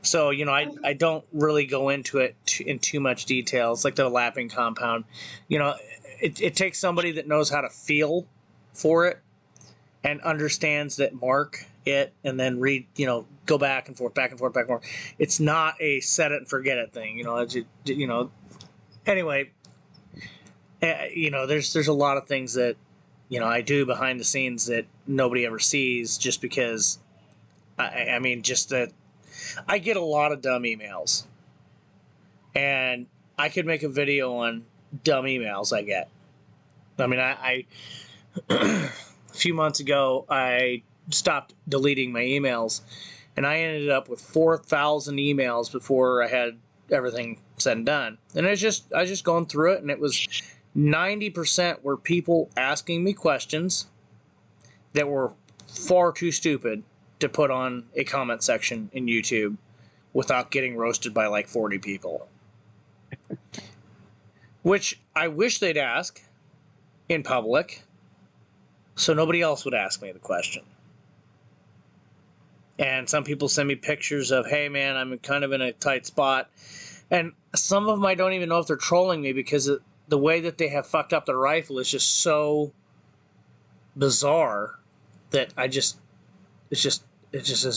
So, I don't really go into it in too much detail. It's like the lapping compound. It takes somebody that knows how to feel for it and understands that mark it and then read, go back and forth. It's not a set it and forget it thing. Anyway, there's a lot of things that, I do behind the scenes that nobody ever sees, just because, just that I get a lot of dumb emails, and I could make a video on dumb emails I get. I a few months ago, I stopped deleting my emails, and I ended up with 4,000 emails before I had everything said and done. And I was just going through it, and it was 90% were people asking me questions that were far too stupid to put on a comment section in YouTube without getting roasted by like 40 people. Which I wish they'd ask in public, so nobody else would ask me the question. And some people send me pictures of, hey man, I'm kind of in a tight spot, And some of them I don't even know if they're trolling me because the way that they have fucked up their rifle is just so bizarre that it just is.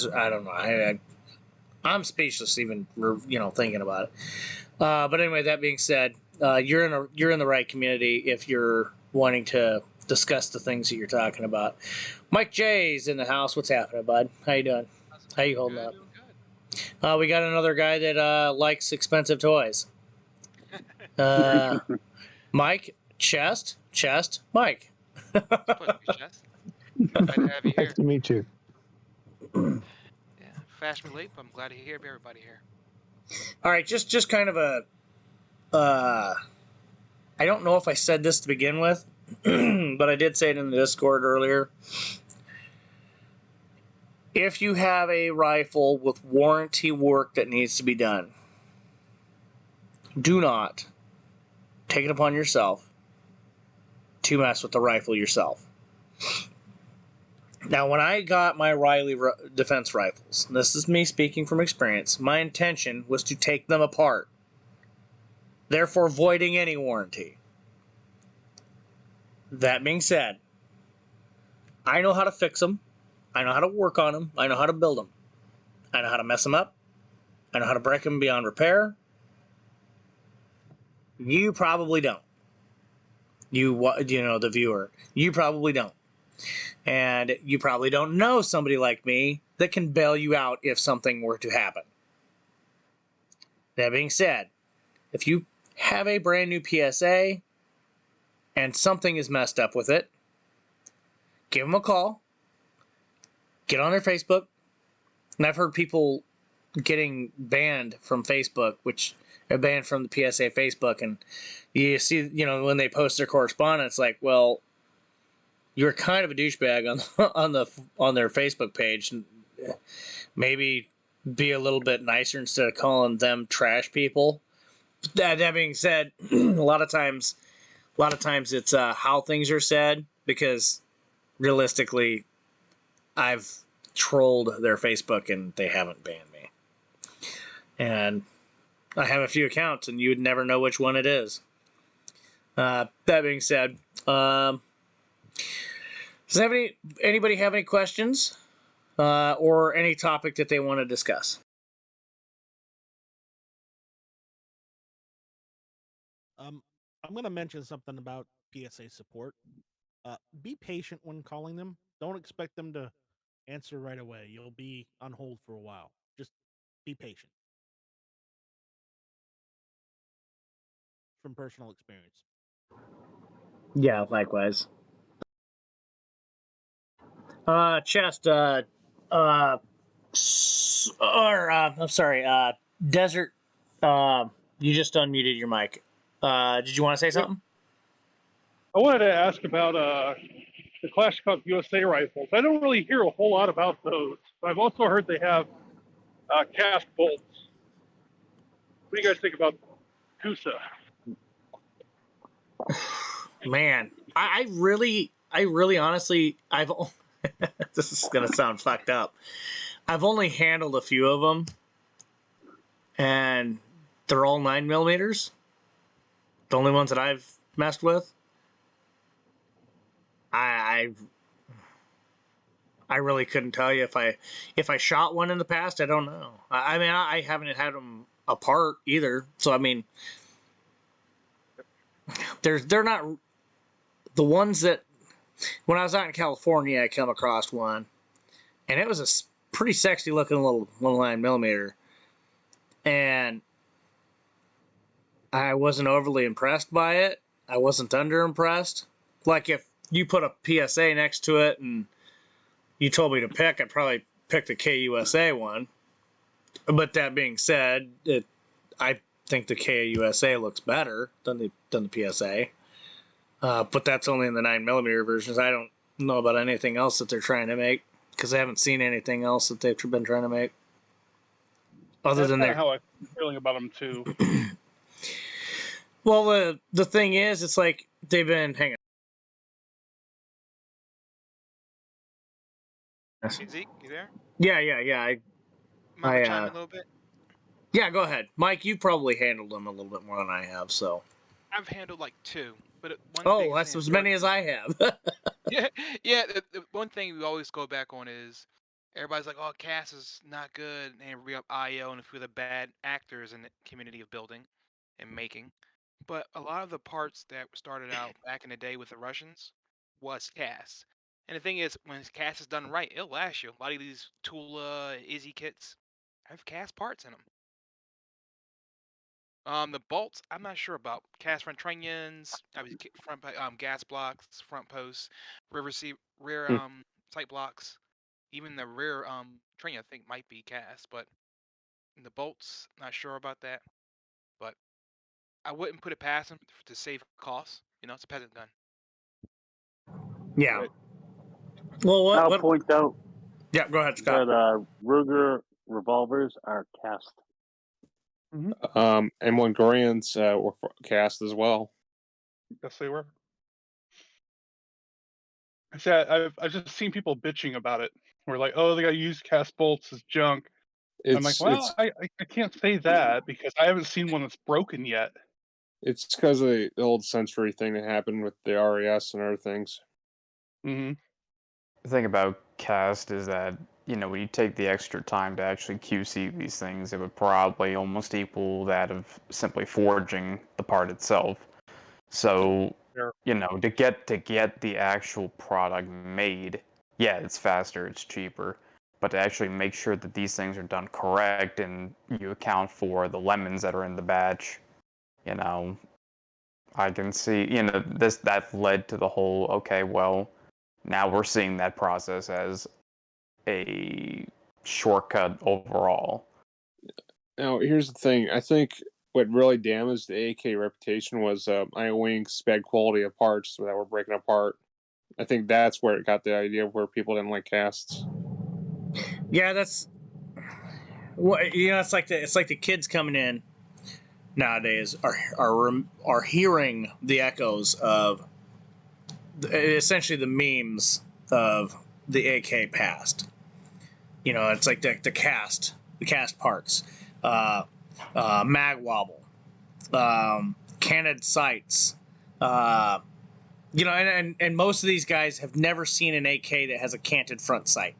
I don't know. I'm speechless even thinking about it. But anyway, that being said, you're in the right community if you're wanting to discuss the things that you're talking about. Mike J's in the house. What's happening, bud? How you doing? How you holding up? We got another guy that likes expensive toys. Mike, chest, Mike. Chest. Glad to have you here. Nice to meet you. Yeah, fashionably late, but I'm glad to hear everybody here. All right, just kind of a. I don't know if I said this to begin with, but I did say it in the Discord earlier. If you have a rifle with warranty work that needs to be done, do not take it upon yourself to mess with the rifle yourself. Now, when I got my Riley defense rifles, and this is me speaking from experience, my intention was to take them apart, therefore voiding any warranty. That being said, I know how to fix them. I know how to work on them. I know how to build them. I know how to mess them up. I know how to break them beyond repair. You probably don't. The viewer. You probably don't. And you probably don't know somebody like me that can bail you out if something were to happen. That being said, if you have a brand new PSA and something is messed up with it, give them a call. Get on their Facebook. And I've heard people getting banned from Facebook, which are banned from the PSA Facebook. And you see, when they post their correspondence, like, well, you're kind of a douchebag on their Facebook page. Maybe be a little bit nicer instead of calling them trash people. That being said, a lot of times it's how things are said, because realistically, I've trolled their Facebook and they haven't banned me. And I have a few accounts and you would never know which one it is. That being said, does anybody have any questions or any topic that they want to discuss? I'm going to mention something about PSA support. Be patient when calling them. Don't expect them to answer right away. You'll be on hold for a while. Just be patient. From personal experience. Yeah, likewise. Chest, I'm sorry, Desert, you just unmuted your mic. Did you want to say something? I wanted to ask about the Kalashnikov USA rifles. I don't really hear a whole lot about those. But I've also heard they have cast bolts. What do you guys think about CUSA? Man, I really honestly, this is gonna sound fucked up. I've only handled a few of them, and they're all 9mm. The only ones that I've messed with. I really couldn't tell you if I shot one in the past. I don't know. I mean, I haven't had them apart either. So I mean, they're not the ones that when I was out in California, I came across one, and it was a pretty sexy looking little 9mm, and I wasn't overly impressed by it. I wasn't under impressed. Like if you put a PSA next to it and you told me to pick, I'd probably pick the KUSA one. But that being said, I think the KUSA looks better than the PSA. But that's only in the 9mm versions. I don't know about anything else that they're trying to make, because I haven't seen anything else that they've been trying to make. Other That's than kind of how I'm feeling about them too. Well, the thing is, it's like they've been hanging. Hey, Zeke, you there? Yeah. Mind if I chime in a little bit? Yeah, go ahead, Mike. You probably handled them a little bit more than I have, so. I've handled like 2, but one Oh, big that's thing as many as I have. yeah, yeah. The one thing we always go back on is everybody's like, "Oh, Cass is not good," and we have IO and a few of the bad actors in the community of building and making. But a lot of the parts that started out back in the day with the Russians was Cass. And the thing is, when Cass is done right, it'll last you. A lot of these Tula, Izzy kits have Cass parts in them. The bolts, I'm not sure about. Cast front trunnions, front gas blocks, front posts, rear Hmm. sight blocks, even the rear trunnion I think might be cast, but the bolts, not sure about that. But I wouldn't put it past them to save costs. You know, it's a peasant gun. Yeah. Right. Well, I'll what? point out Yeah, go ahead, Scott. that Ruger revolvers are cast. And when Gorians were cast as well. Yes, they were. I said I've just seen people bitching about it. We're like, oh, they got used cast bolts as junk. I'm like, well, I can't say that because I haven't seen one that's broken yet. It's because of the old century thing that happened with the RES and other things. Mm-hmm. The thing about cast is that, when you take the extra time to actually QC these things, it would probably almost equal that of simply forging the part itself. So, Sure. to get the actual product made, yeah, it's faster, it's cheaper, but to actually make sure that these things are done correct and you account for the lemons that are in the batch, I can see, that led to the whole, okay, well, now we're seeing that process as a shortcut overall. Now, here's the thing. I think what really damaged the AK reputation was Iron Wing's spec quality of parts that were breaking apart. I think that's where it got the idea of where people didn't like casts. Yeah, that's what it's like the kids coming in nowadays are hearing the echoes of essentially the memes of the AK past. It's like the cast parts, mag wobble, canted sights. And most of these guys have never seen an AK that has a canted front sight.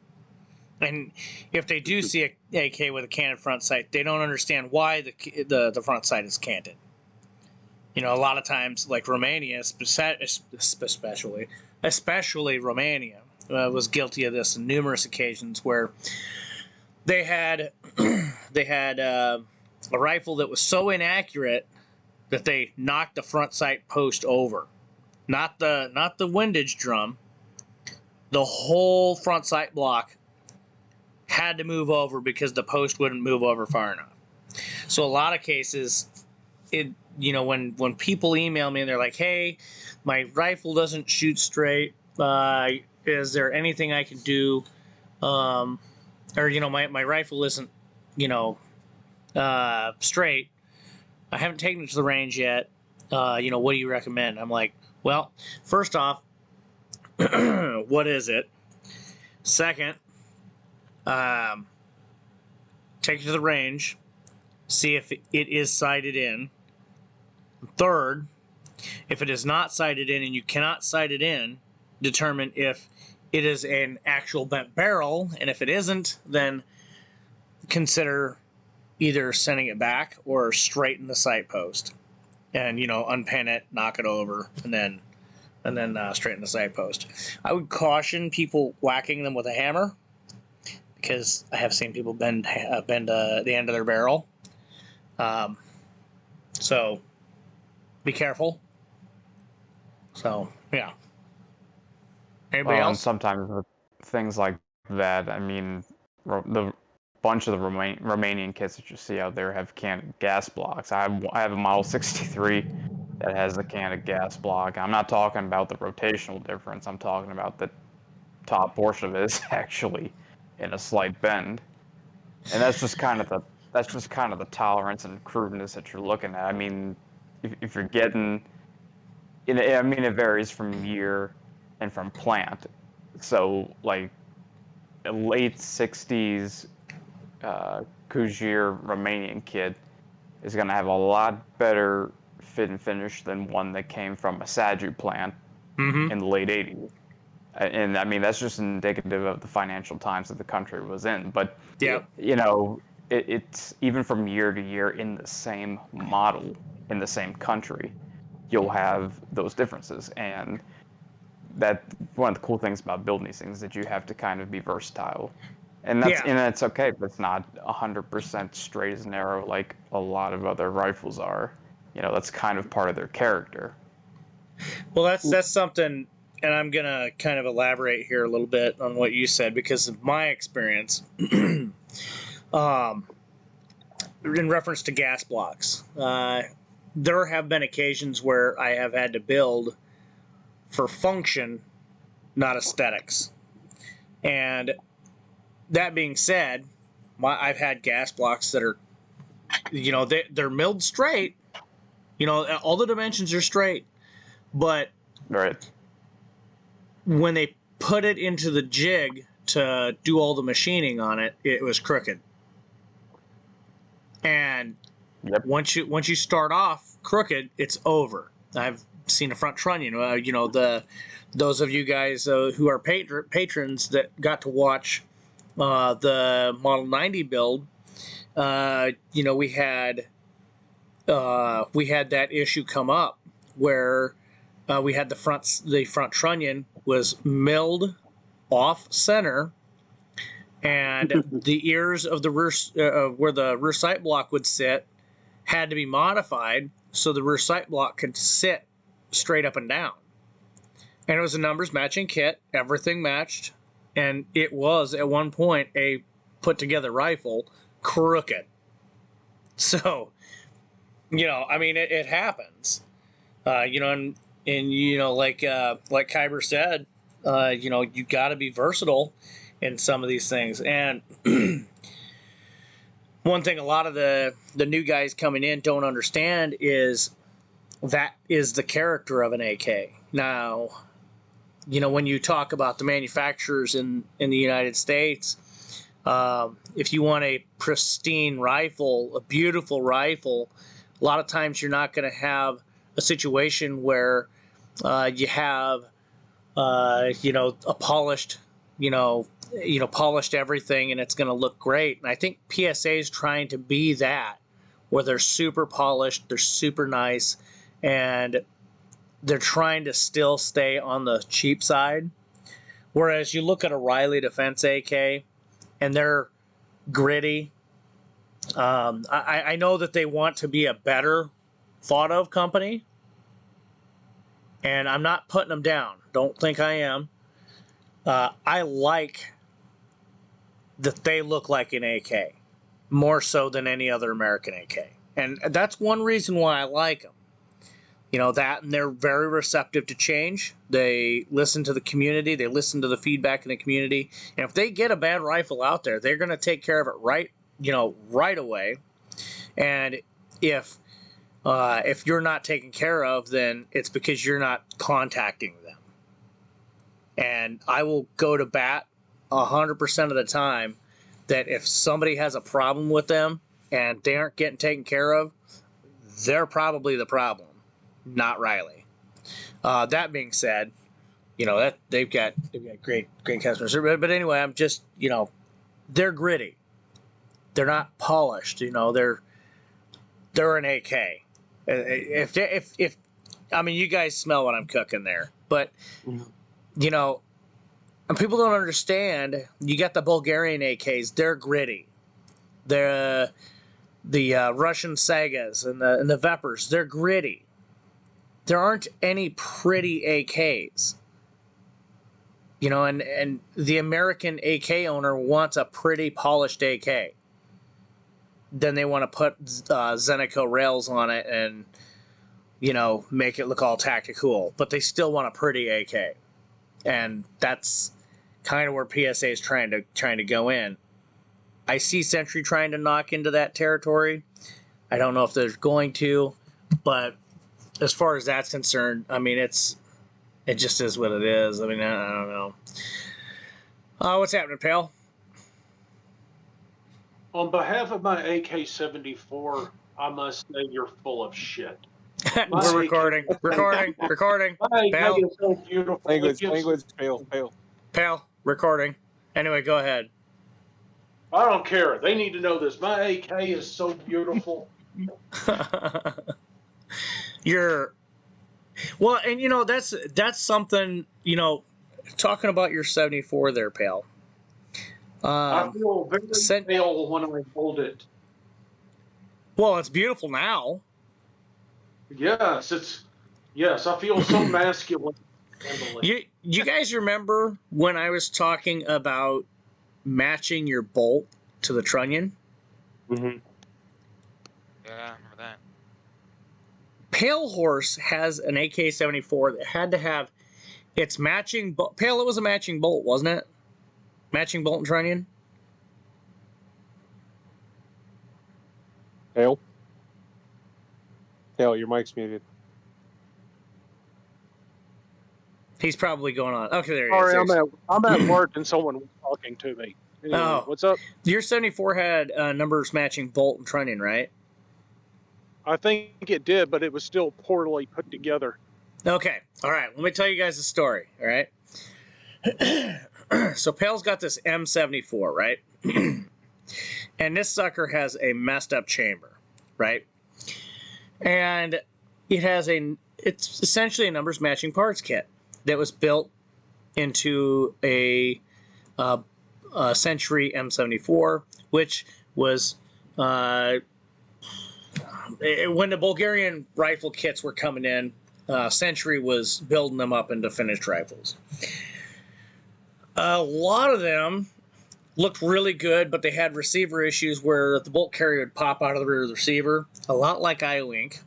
And if they do see a AK with a canted front sight, they don't understand why the front sight is canted. A lot of times, like Romania, especially Romania, was guilty of this on numerous occasions where they had a rifle that was so inaccurate that they knocked the front sight post over, not the windage drum. The whole front sight block had to move over because the post wouldn't move over far enough. So a lot of cases, when people email me and they're like, "Hey, my rifle doesn't shoot straight. Is there anything I can do?" Or my rifle isn't, straight. I haven't taken it to the range yet. What do you recommend? I'm like, well, first off, what is it? Second, take it to the range, see if it is sighted in. Third, if it is not sighted in and you cannot sight it in, determine if it is an actual bent barrel, and if it isn't, then consider either sending it back or straighten the sight post, and unpin it, knock it over, and then straighten the sight post. I would caution people whacking them with a hammer, because I have seen people bend the end of their barrel. So be careful. So yeah. Anybody And else? sometimes with things like that, I mean, the bunch of the Romanian kits that you see out there have canted gas blocks. I have a Model 63 that has a canted gas block. I'm not talking about the rotational difference. I'm talking about the top portion of it is actually in a slight bend, and that's just kind of the tolerance and crudeness that you're looking at. I mean, if you're getting, it varies from year and from plant. So like late 60s Kujir Romanian kit is going to have a lot better fit and finish than one that came from a Saju plant in the late 80s. And I mean, that's just indicative of the financial times that the country was in. But, you know, it's even from year to year in the same model, in the same country, you'll have those differences. And that one of the cool things about building these things is that you have to kind of be versatile. And that's okay, but it's not 100% straight as an arrow like a lot of other rifles are. You know, that's kind of part of their character. Well, that's something, and I'm gonna kind of elaborate here a little bit on what you said because of my experience. In reference to gas blocks, there have been occasions where I have had to build for function, not aesthetics. And that being said, I've had gas blocks that are, you know, they're milled straight. You know, all the dimensions are straight, but when they put it into the jig to do all the machining on it, it was crooked. And once you start off crooked, it's over. I've seen a front trunnion. You know, those of you guys who are patrons that got to watch the Model 90 build, you know, we had that issue come up where we had the front trunnion was milled off center, and the ears of the rear where the rear sight block would sit had to be modified so the rear sight block could sit straight up and down. And it was a numbers matching kit, everything matched, and it was at one point a put together rifle, crooked. So, you know, I mean, it happens. You know, and you know, like Kyber said, you know, you got to be versatile in some of these things. And one thing a lot of the new guys coming in don't understand is that is the character of an AK. Now, you know, when you talk about the manufacturers in the United States, if you want a pristine rifle, a beautiful rifle, a lot of times you're not going to have a situation where you have, you know, a polished, polished everything and it's going to look great. And I think PSA is trying to be that, where they're super polished, they're super nice, and they're trying to still stay on the cheap side. Whereas you look at a Riley Defense AK and they're gritty. I know that they want to be a better thought of company, and I'm not putting them down. Don't think I am. I like that they look like an AK more so than any other American AK. And that's one reason why I like them. You know, that, and they're very receptive to change. They listen to the community. They listen to the feedback in the community. And if they get a bad rifle out there, they're going to take care of it right away. And if you're not taken care of, then it's because you're not contacting them. And I will go to bat 100% of the time that if somebody has a problem with them and they aren't getting taken care of, they're probably the problem, not Riley. That being said, you know, that they've got great customers. But anyway, I'm just, you know, they're gritty. They're not polished. You know, they're an AK. If I mean, you guys smell what I'm cooking there, but you know, and people don't understand. You got the Bulgarian AKs. They're gritty. They're the Russian Sagas and the Vepers. They're gritty. There aren't any pretty AKs. You know, and the American AK owner wants a pretty polished AK. Then they want to put Zenico rails on it and, you know, make it look all tactical. But they still want a pretty AK. And that's kind of where PSA is trying to go in. I see Sentry trying to knock into that territory. I don't know if they're going to, but as far as that's concerned, I mean, it just is what it is. I mean, I don't know. What's happening, pal? On behalf of my AK-74, I must say you're full of shit. We're recording. Recording. My AK Pal, is so beautiful. Language, fail. pal, recording. Anyway, go ahead. I don't care. They need to know this. My AK is so beautiful. You're well, and that's something, talking about your 74 there, pal. I feel very pale when I hold it. Well, it's beautiful now. Yes, I feel so masculine. You guys remember when I was talking about matching your bolt to the trunnion? Mm-hmm. Yeah, I remember that. Pale Horse has an AK-74 that had to have its matching bolt. Pale, it was a matching bolt, wasn't it? Matching bolt and trunnion? Hale, your mic's muted. He's probably going on. Okay, there he Sorry, is. I'm at work and someone was talking to me. Anyway, what's up? Your 74 had numbers matching bolt and trunnion, right? I think it did, but it was still poorly put together. Okay, all right. Let me tell you guys a story, all right? So Pale's got this M74, right? And this sucker has a messed up chamber, right? And it's essentially a numbers matching parts kit that was built into a Century M74, which was when the Bulgarian rifle kits were coming in, Century was building them up into finished rifles. A lot of them looked really good, but they had receiver issues where the bolt carrier would pop out of the rear of the receiver, a lot like IO Ink.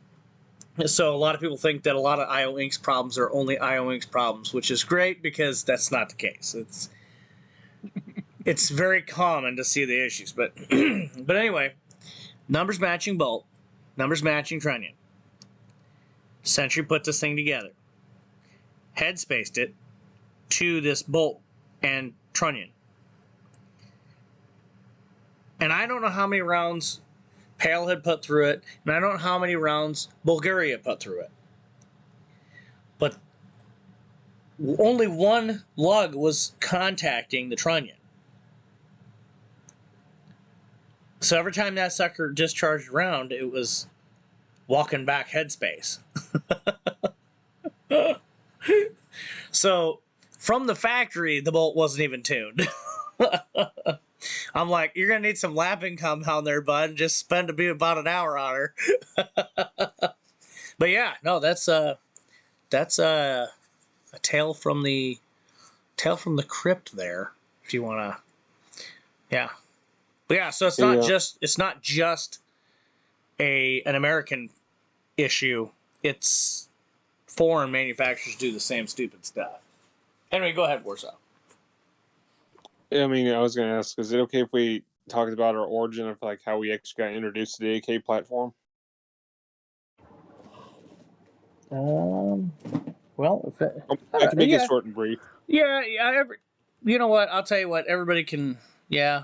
So a lot of people think that a lot of IO Ink's problems are only IO Ink's problems, which is great because that's not the case. It's very common to see the issues, but but anyway, numbers matching bolt, numbers matching trunnion. Century put this thing together, head spaced it to this bolt and trunnion. And I don't know how many rounds Pale had put through it, and I don't know how many rounds Bulgaria put through it. But only one lug was contacting the trunnion. So every time that sucker discharged around, it was walking back headspace. So from the factory, the bolt wasn't even tuned. I'm like, you're gonna need some lapping compound there, bud. Just spend about an hour on her. But yeah, no, that's a tale from the crypt there. If you wanna, yeah, but yeah. So it's not just an American issue. It's foreign manufacturers do the same stupid stuff. Anyway, go ahead, Warsaw. I mean, I was going to ask, is it okay if we talked about our origin of like how we actually got introduced to the AK platform? Well, I can make it short and brief. Yeah. You know what? I'll tell you what. Everybody can. Yeah.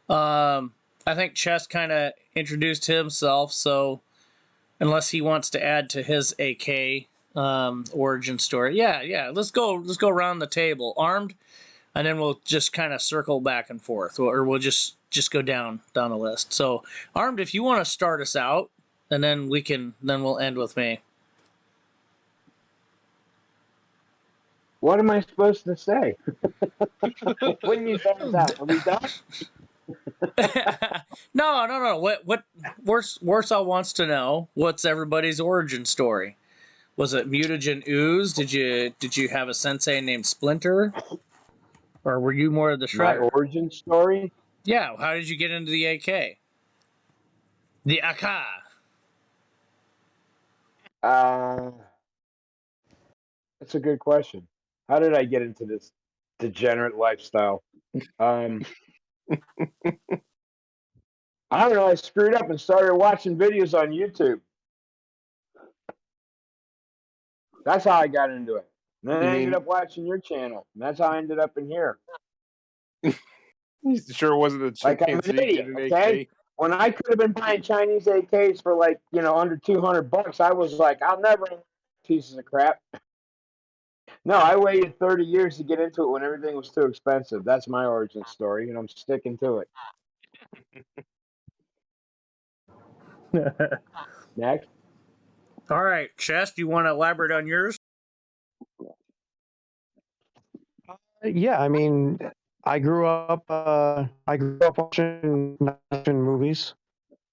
I think Chess kind of introduced himself, so unless he wants to add to his AK origin story, yeah. Let's go around the table, armed, and then we'll just kind of circle back and forth, or we'll just go down the list. So, armed, if you want to start us out, and then we'll end with me. What am I supposed to say? When you start out, are we done? No. What Warsaw wants to know, what's everybody's origin story? Was it mutagen ooze? Did you have a sensei named Splinter? Or were you more of the Shredder? My origin story? Yeah, how did you get into the AK? The AK. That's a good question. How did I get into this degenerate lifestyle? I don't know. I screwed up and started watching videos on YouTube. That's how I got into it. And then I ended up watching your channel. And that's how I ended up in here. Sure wasn't a Like, I'm chimpanzee an idiot, getting an okay? AK. When I could have been buying Chinese AKs for like, under $200, I was like, I'll never own pieces of crap. No, I waited 30 years to get into it when everything was too expensive. That's my origin story, and I'm sticking to it. Next. All right, Chess, do you want to elaborate on yours? Yeah, I mean, I grew up watching action movies,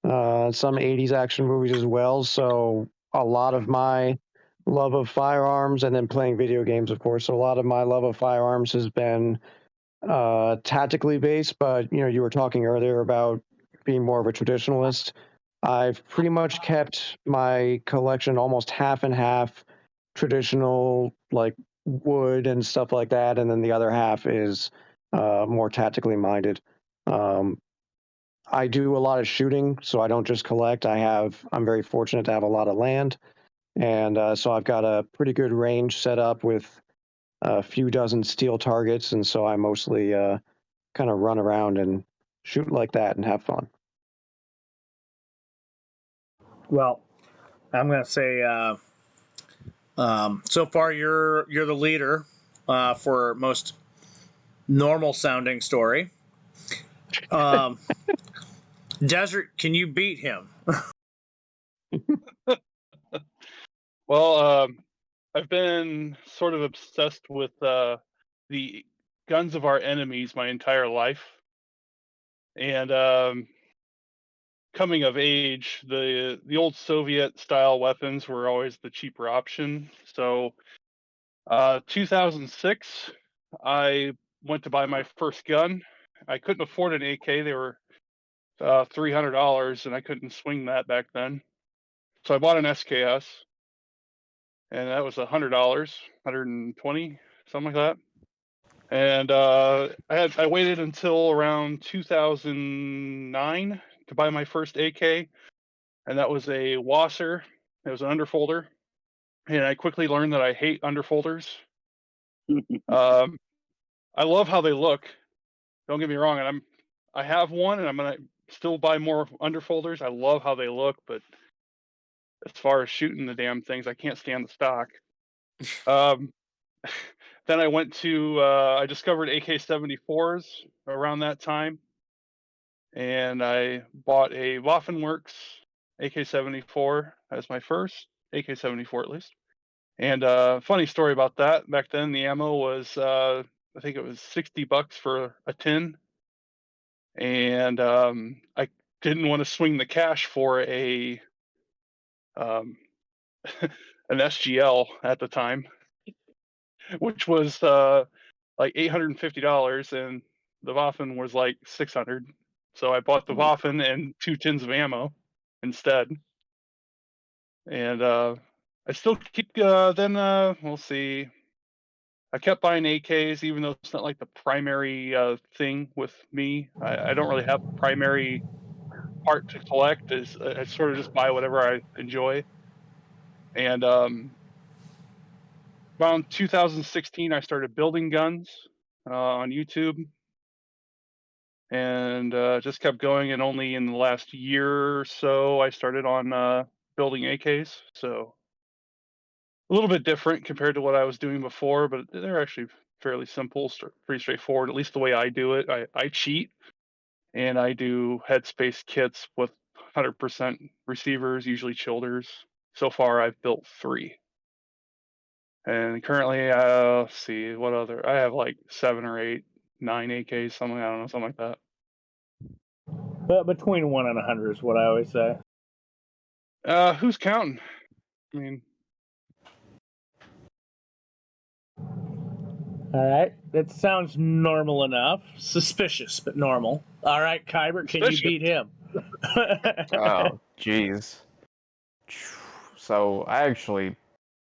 some '80s action movies as well. So a lot of my love of firearms, and then playing video games, of course. So a lot of my love of firearms has been tactically based. But you were talking earlier about being more of a traditionalist. I've pretty much kept my collection almost half and half traditional, like wood and stuff like that, and then the other half is more tactically minded. Um, I do a lot of shooting, so I don't just collect. I'm very fortunate to have a lot of land, and so I've got a pretty good range set up with a few dozen steel targets, and so I mostly kind of run around and shoot like that and have fun. Well, I'm going to say so far you're the leader for most normal sounding story. Desert, can you beat him? Well, I've been sort of obsessed with the guns of our enemies my entire life, and coming of age, the old Soviet style weapons were always the cheaper option. So, 2006, I went to buy my first gun. I couldn't afford an AK; they were $300, and I couldn't swing that back then. So I bought an SKS, and that was $100, 120, something like that. And I waited until around 2009 to buy my first AK, and that was a Wasser. It was an underfolder, and I quickly learned that I hate underfolders. um, I love how they look. Don't get me wrong, and I have one, and I'm gonna still buy more underfolders. I love how they look, but as far as shooting the damn things, I can't stand the stock. Um, then I discovered AK-74s around that time, and I bought a Waffenwerks AK-74 as my first AK-74 at least. And funny story about that. Back then, the ammo was I think it was $60 for a tin, and I didn't want to swing the cash for a um, an SGL at the time, which was like $850, and the Waffen was like 600. So I bought the Waffen and 2 tins of ammo instead. And I still keep. Then we'll see. I kept buying AKs, even though it's not like the primary thing with me. I don't really have a primary part to collect. I sort of just buy whatever I enjoy. And around 2016, I started building guns on YouTube, and just kept going. And only in the last year or so, I started on building AKs. So a little bit different compared to what I was doing before, but they're actually fairly simple, pretty straightforward. At least the way I do it. I cheat, and I do headspace kits with 100% receivers, usually childers. So far, I've built 3. And currently, let's see, what other? I have like 7 or 8, 9 AKs, something, I don't know, something like that. But between 1 and 100 is what I always say. Who's counting? I mean, All right, that sounds normal enough. Suspicious, but normal. All right, Kyber, can you beat him? Oh, jeez. So I actually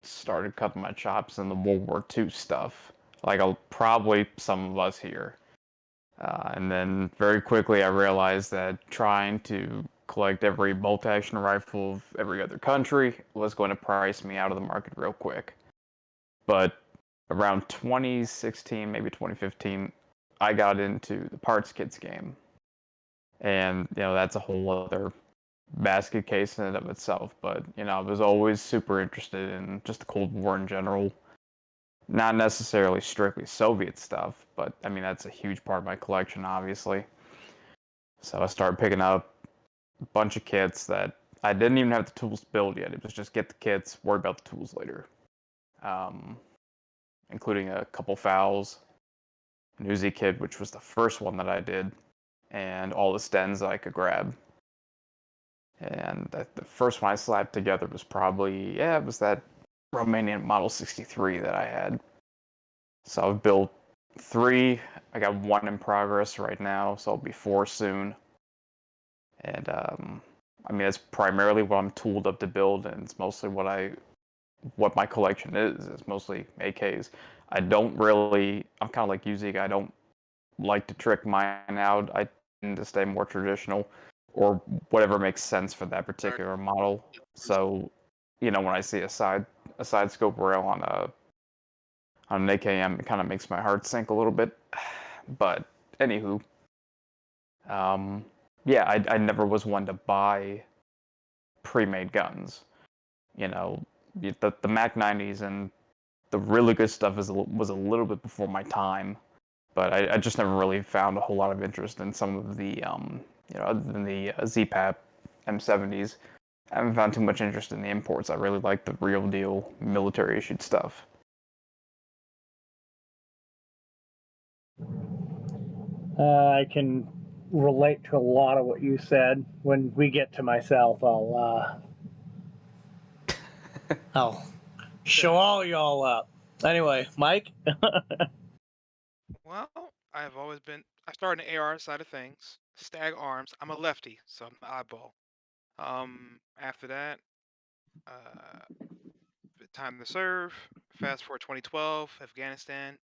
started cutting my chops in the World War II stuff, like probably some of us here. And then very quickly I realized that trying to collect every bolt-action rifle of every other country was going to price me out of the market real quick. But around 2016, maybe 2015, I got into the parts kits game. And, that's a whole other basket case in and of itself. But, I was always super interested in just the Cold War in general. Not necessarily strictly Soviet stuff, but, that's a huge part of my collection, obviously. So I started picking up a bunch of kits that I didn't even have the tools to build yet. It was just get the kits, worry about the tools later. Including a couple fouls, an Uzi kit, which was the first one that I did, and all the stens I could grab. And the first one I slapped together was probably, it was that Romanian Model 63 that I had. So I've built 3. I got 1 in progress right now, so I'll be 4 soon. And that's primarily what I'm tooled up to build, and it's mostly what my collection is. It's mostly AKs. I'm kind of like you, Zeke. I don't like to trick mine out. I tend to stay more traditional, or whatever makes sense for that particular model. So, when I see a side scope rail on an AKM, it kind of makes my heart sink a little bit. But anywho, I never was one to buy pre-made guns. The Mac 90s and the really good stuff was a little bit before my time, but I just never really found a whole lot of interest in some of the other than the ZPAP M70s. I haven't found too much interest in the imports. I really like the real deal military issued stuff. I can relate to a lot of what you said. When we get to myself, I'll show all y'all up. Anyway, Mike. Well, I started in the AR side of things. Stag arms. I'm a lefty, so I'm the oddball. After that, time to serve. Fast forward 2012, Afghanistan.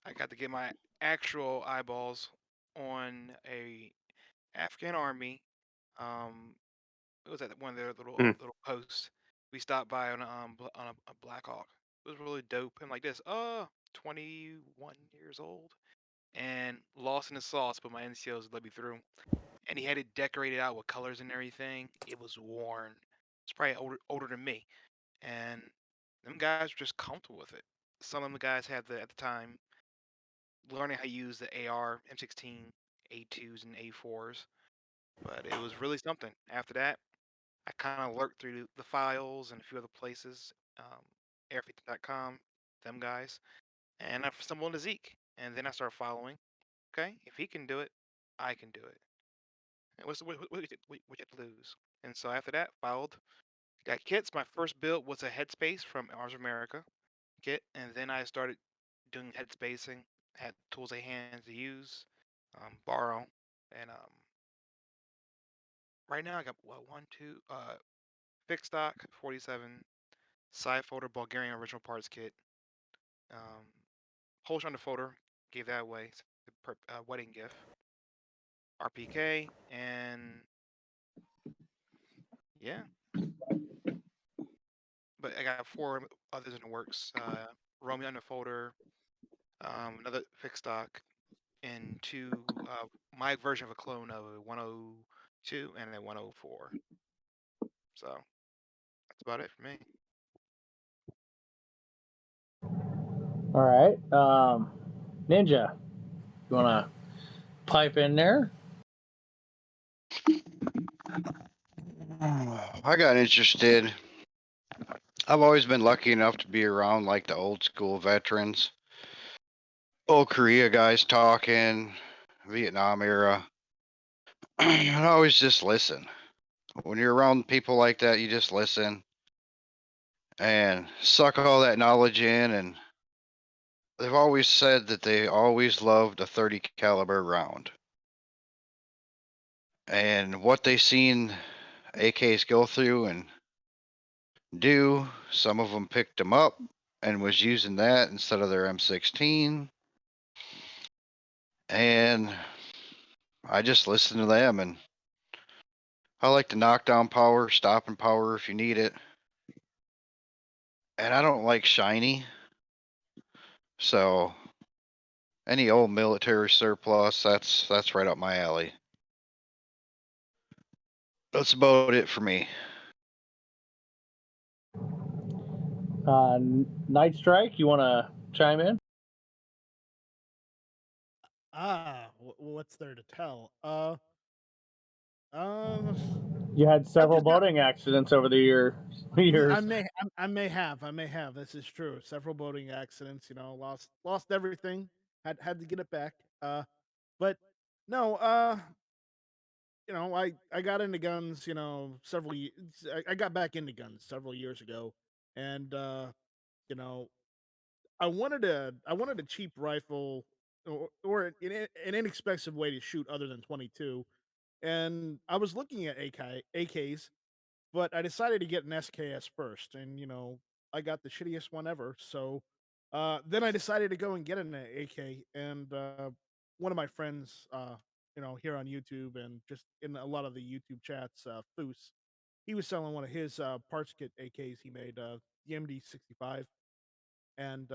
I got to get my actual eyeballs on a Afghan army. It was at one of their little posts. We stopped by on a Black Hawk. It was really dope. I'm like this. 21 years old, and lost in the sauce, but my NCOs let me through. And he had it decorated out with colors and everything. It was worn. It's probably older than me, and them guys were just comfortable with it. Some of them guys had at the time learning how to use the AR, M16, A2s, and A4s, but it was really something. After that, I kind of lurked through the files and a few other places, air50.com, them guys, and I stumbled into Zeke, and then I started following. Okay, if he can do it, I can do it. And what you have to lose? And so after that, followed. Got kits. My first build was a Headspace from Arms of America kit, and then I started doing headspacing. Had tools at hand to use, borrow, and right now I got fixed stock 47, side folder Bulgarian original parts kit, whole shunter folder, gave that away, it's a wedding gift, RPK, and yeah. But I got 4 others in the works. Romeo on the folder, another fixed stock, and 2 my version of a clone of a 102 and a 104. So that's about it for me. All right, Ninja, you wanna pipe in there? I got interested. I've always been lucky enough to be around like the old school veterans, old Korea guys talking, Vietnam era. I always just listen. When you're around people like that, you just listen and suck all that knowledge in. And they've always said that they always loved a 30 caliber round. And what they seen AKs go through and do, some of them picked them up and was using that instead of their M16. And I just listen to them, and I like to knock down power, stopping power if you need it. And I don't like shiny. So Any old military surplus, that's right up my alley. That's about it for me. Night Strike, you want to chime in? What's there to tell? You had several just got- boating accidents over the years. I may have. This is true. Several boating accidents. You know, lost everything. Had to get it back. But no. You know, I got into guns. You know, I got back into guns several years ago, and you know, I wanted a cheap rifle or an inexpensive way to shoot other than 22. And I was looking at AKs, but I decided to get an SKS first, and you know, I got the shittiest one ever. So then I decided to go and get an AK, and one of my friends, you know, here on YouTube and just in a lot of the YouTube chats, Foos, he was selling one of his parts kit AKs he made, the MD65, and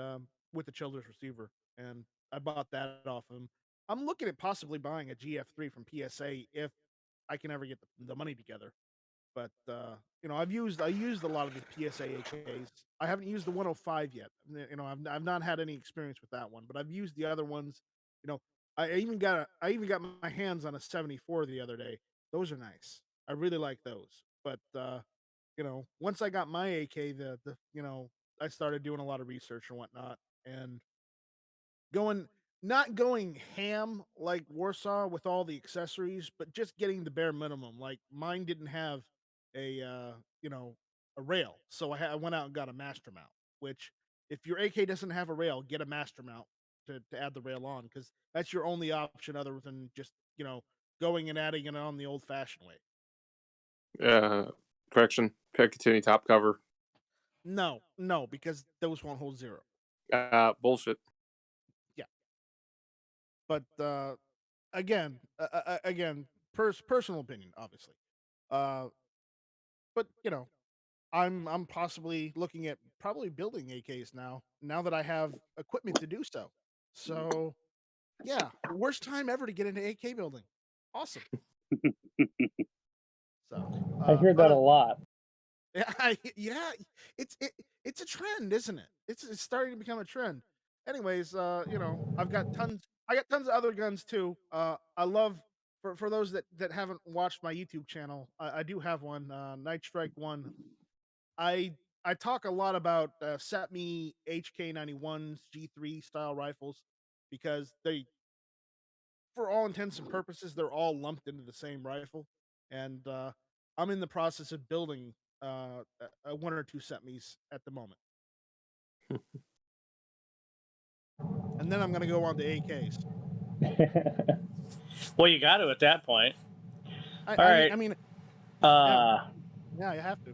with the Childers receiver, and I bought that off him. I'm looking at possibly buying a GF3 from PSA if I can ever get the money together. But you know, I used a lot of the PSA AKs. I haven't used the 105 yet. You know, I've not had any experience with that one, but I've used the other ones. You know, I even got my hands on a 74 the other day. Those are nice. I really like those. But you know, once I got my AK, the you know, I started doing a lot of research and whatnot, and going not going ham like Warsaw with all the accessories, but just getting the bare minimum. Like mine didn't have a you know, a rail, so I went out and got a master mount. Which, if your AK doesn't have a rail, get a master mount to add the rail on, because that's your only option other than just, you know, going and adding it on the old fashioned way. Correction. Picatinny top cover. No, because those won't hold zero. Bullshit. Yeah, but again, personal opinion, obviously. But you know, I'm possibly looking at probably building AKs now that I have equipment to do so. So yeah, worst time ever to get into AK building. Awesome. So I hear that a lot. yeah, it's a trend, isn't it? It's starting to become a trend. Anyways, you know, I got tons of other guns too. I love, for those that haven't watched my YouTube channel, I do have one, Night Strike 1. I I talk a lot about SETME HK91s, G3 style rifles, because they, for all intents and purposes, they're all lumped into the same rifle. And I'm in the process of building one or two SETMEs at the moment. And then I'm going to go on to AKs. Well, you got to at that point. All right. I mean, yeah, you have to.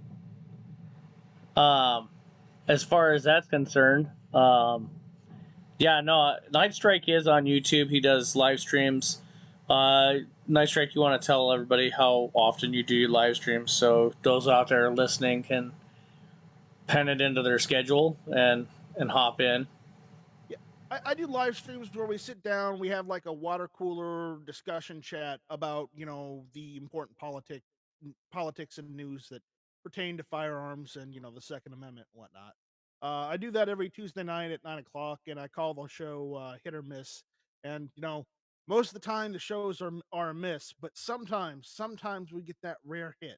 As far as that's concerned, yeah, no, Night Strike is on YouTube. He does live streams. Night Strike, you want to tell everybody how often you do your live streams, so those out there listening can pen it into their schedule and hop in. Yeah, I do live streams where we sit down, we have like a water cooler discussion chat about, you know, the important politics and news that pertain to firearms and, you know, the Second Amendment and whatnot. I do that every Tuesday night at 9 o'clock, and I call the show Hit or Miss. And you know, most of the time the shows are a miss, but sometimes we get that rare hit.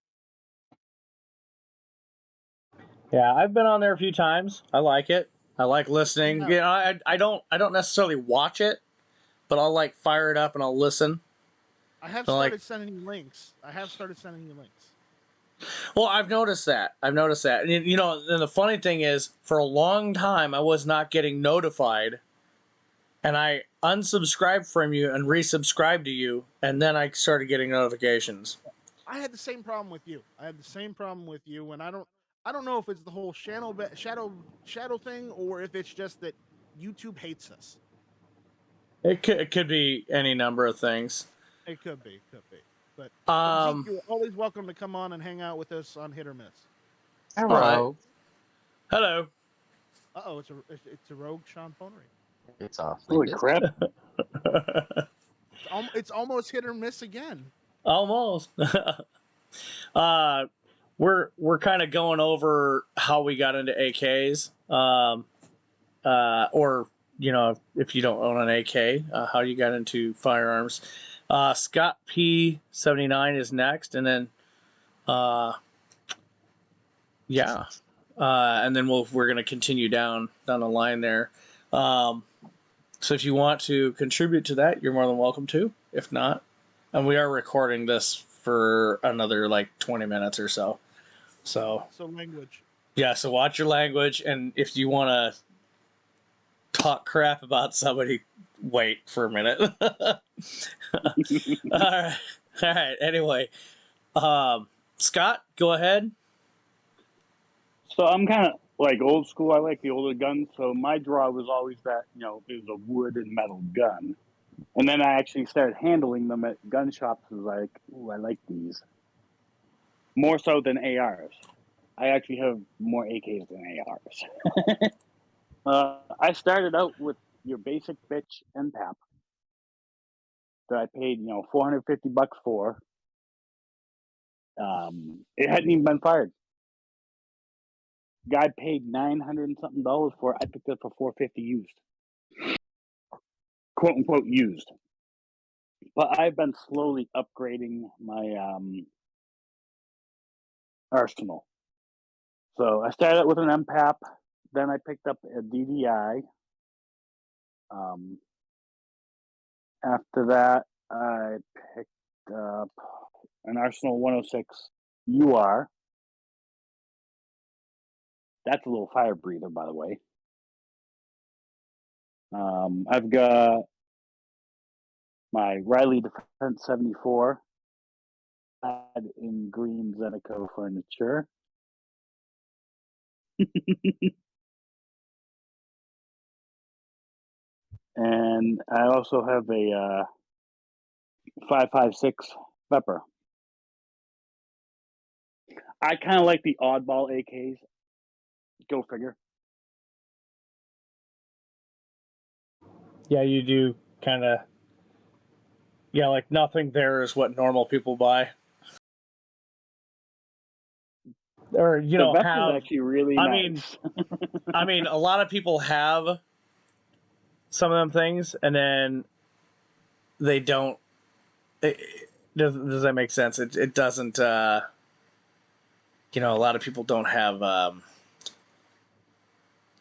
Yeah, I've been on there a few times. I like it. I like listening. Yeah. You know, I don't necessarily watch it, but I'll like fire it up and I'll listen. I have So, like- started sending you links. Well, I've noticed that. And you know, and the funny thing is, for a long time, I was not getting notified, and I unsubscribed from you and resubscribed to you, and then I started getting notifications. I had the same problem with you. And I don't know if it's the whole shadow thing, or if it's just that YouTube hates us. It could be any number of things. It could be. But Um, Zeke, you're always welcome to come on and hang out with us on Hit or Miss. Hello. Hello. Uh-oh, it's a rogue Sean Ponery. It's awfully Holy busy. crap! It's almost hit or miss again. Almost. We're kind of going over how we got into AKs, or if you don't own an AK, how you got into firearms. Scott P79 is next, and then and then we're gonna continue down the line there. So if you want to contribute to that, you're more than welcome to. If not, and we are recording this for another like 20 minutes or so. So language. Yeah, so watch your language, and if you want to talk crap about somebody, wait for a minute. All right. Anyway, Scott, go ahead. So I'm kind of like old school. I like the older guns. So my draw was always that it was a wood and metal gun. And then I actually started handling them at gun shops. I was like, ooh, I like these more so than ARs. I actually have more AKs than ARs. I started out with your basic bitch NPAP that I paid, $450 for. It hadn't even been fired. Guy paid $900 and something for it. I picked it up for $450 used, quote unquote used. But I've been slowly upgrading my arsenal. So I started out with an MPAP, then I picked up a DDI. After that, I picked up an Arsenal 106 UR. That's a little fire breather, by the way. I've got my Riley Defense 74 in green Zenico furniture. And I also have a 5.56 Pepper. I kind of like the oddball AKs. Go figure. Yeah, you do kind of. Yeah, like nothing there is what normal people buy. Or The vest have. is actually really nice. I mean, a lot of people have some of them things, and then they don't. Does that make sense? It doesn't. A lot of people don't have.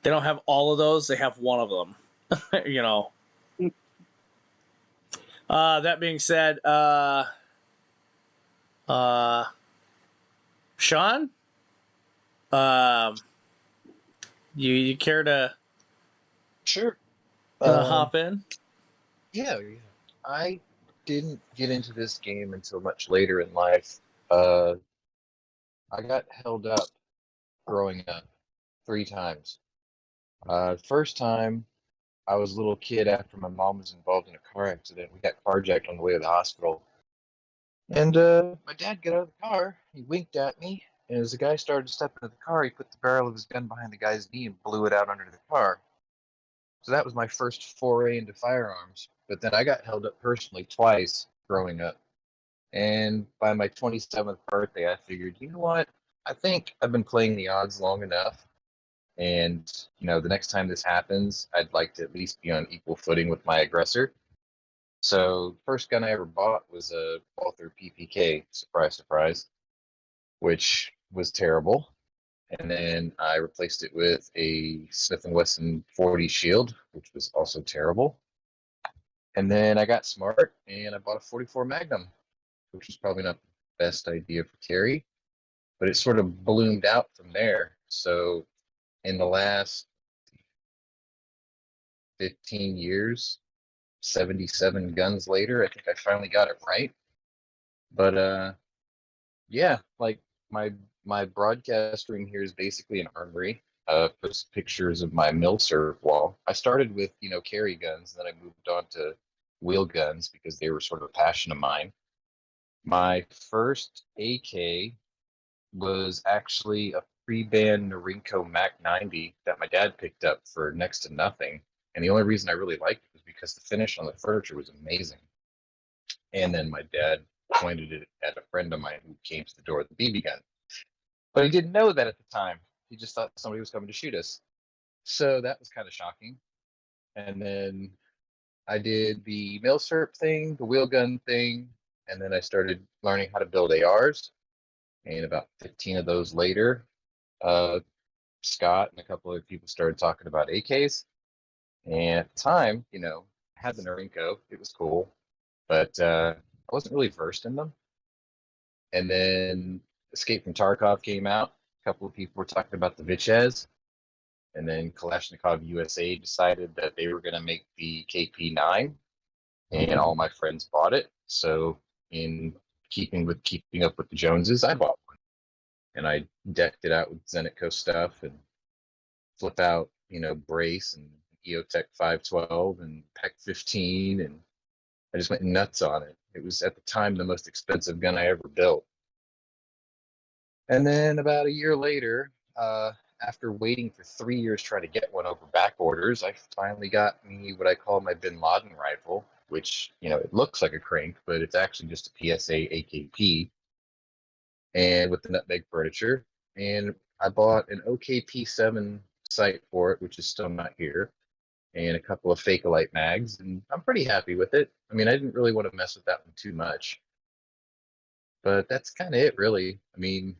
They don't have all of those. They have one of them. That being said, Sean, you care to Sure. hop in? Yeah. I didn't get into this game until much later in life. I got held up growing up 3 times. First time, I was a little kid after my mom was involved in a car accident. We got carjacked on the way to the hospital. And my dad got out of the car, he winked at me, and as the guy started to step into the car, he put the barrel of his gun behind the guy's knee and blew it out under the car. So that was my first foray into firearms. But then I got held up personally twice growing up. And by my 27th birthday, I figured, you know what? I think I've been playing the odds long enough. And, the next time this happens, I'd like to at least be on equal footing with my aggressor. So, first gun I ever bought was a Walther PPK, surprise, surprise, which was terrible. And then I replaced it with a Smith & Wesson 40 Shield, which was also terrible. And then I got smart and I bought a 44 Magnum, which was probably not the best idea for carry, but it sort of bloomed out from there. So in the last 15 years, 77 guns later, I think I finally got it right. But yeah, like my broadcast room here is basically an armory. Post pictures of my milserv wall. I started with carry guns, and then I moved on to wheel guns because they were sort of a passion of mine. My first AK was actually a pre-band Norinco Mac 90 that my dad picked up for next to nothing, And the only reason I really liked it was because the finish on the furniture was amazing. And then my dad pointed it at a friend of mine who came to the door with a BB gun. But he didn't know that at the time. He just thought somebody was coming to shoot us. So that was kind of shocking. And then I did the milsurp thing, the wheel gun thing, and then I started learning how to build ARs. And about 15 of those later, Scott and a couple of people started talking about AKs. And at the time, you know, I had the Norinco. It was cool, but I wasn't really versed in them. And then Escape from Tarkov came out. A couple of people were talking about the Vichez. And then Kalashnikov USA decided that they were going to make the KP9, and all my friends bought it. So, in keeping up with the Joneses, I bought one, and I decked it out with Zenitco stuff and flip out, you know, brace and EOTech 512 and PEC 15, and I just went nuts on it. It was at the time the most expensive gun I ever built. And then about a year later, after waiting for 3 years trying to get one over back orders, I finally got me what I call my Bin Laden rifle, which, you know, it looks like a crank, but it's actually just a PSA AKP, and with the nutmeg furniture. And I bought an OKP7 sight for it, which is still not here, and a couple of Fakeolite mags, and I'm pretty happy with it. I mean, I didn't really want to mess with that one too much, but that's kind of it, really. I mean,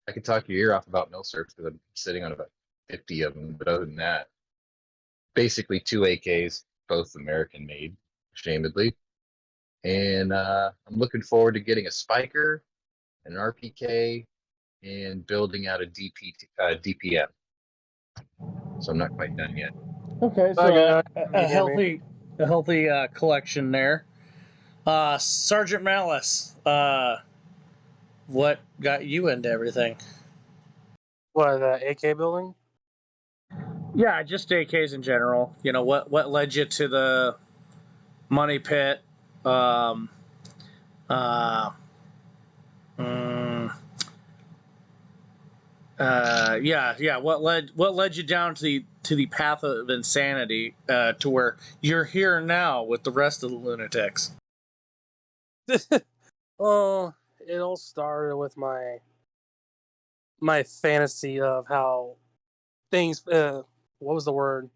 I could talk your ear off about milsurps because I'm sitting on about 50 of them, but other than that, basically 2 AKs, both American made, ashamedly. And I'm looking forward to getting a spiker, an RPK, and building out a DPM. So I'm not quite done yet. Okay, so Okay, a healthy collection there. Sergeant Malice, what got you into everything? What, AK building? Yeah, just AKs in general. You know, what led you to the money pit? Yeah. What led you down to the path of insanity, to where you're here now with the rest of the lunatics? Well, it all started with my fantasy of how things what was the word?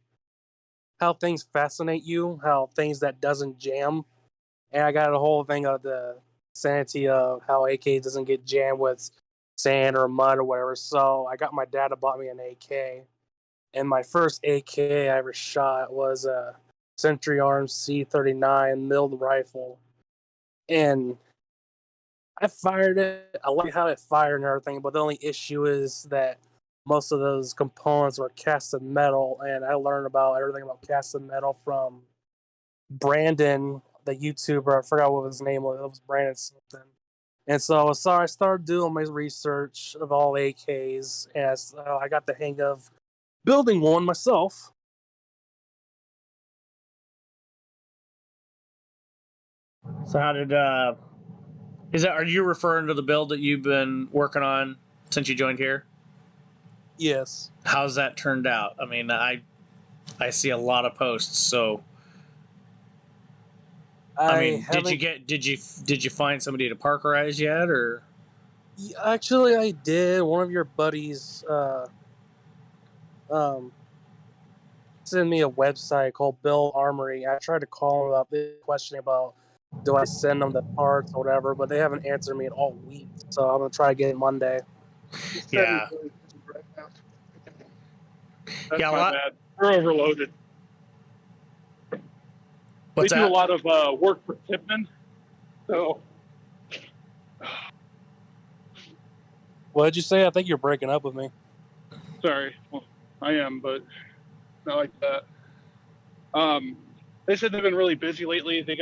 How things fascinate you, how things that doesn't jam. And I got a whole thing of the sanity of how AK doesn't get jammed with sand or mud or whatever. So I got my dad to bought me an AK. And my first AK I ever shot was a Century Arms C39 milled rifle. And I fired it. I like how it fired and everything, but the only issue is that most of those components were cast in metal, and I learned about everything about cast in metal from Brandon, the YouTuber. I forgot what his name was. It was Brandon something. And so I started doing my research of all AKs, and I got the hang of building one myself. So how did are you referring to the build that you've been working on since you joined here? Yes. How's that turned out? I mean, I see a lot of posts, so I mean, did you find somebody to parkerize yet, or? Actually, I did. One of your buddies sent me a website called Bill Armory. I tried to call him up, questioning about do I send them the parts or whatever, but they haven't answered me all week. So I'm gonna try again Monday. Yeah. That's Yeah, my bad. We're overloaded. What's they that? do a lot of work for Tipman. So What did you say? I think you're breaking up with me. sorry. Well, I am, but not like that. They said they've been really busy lately. They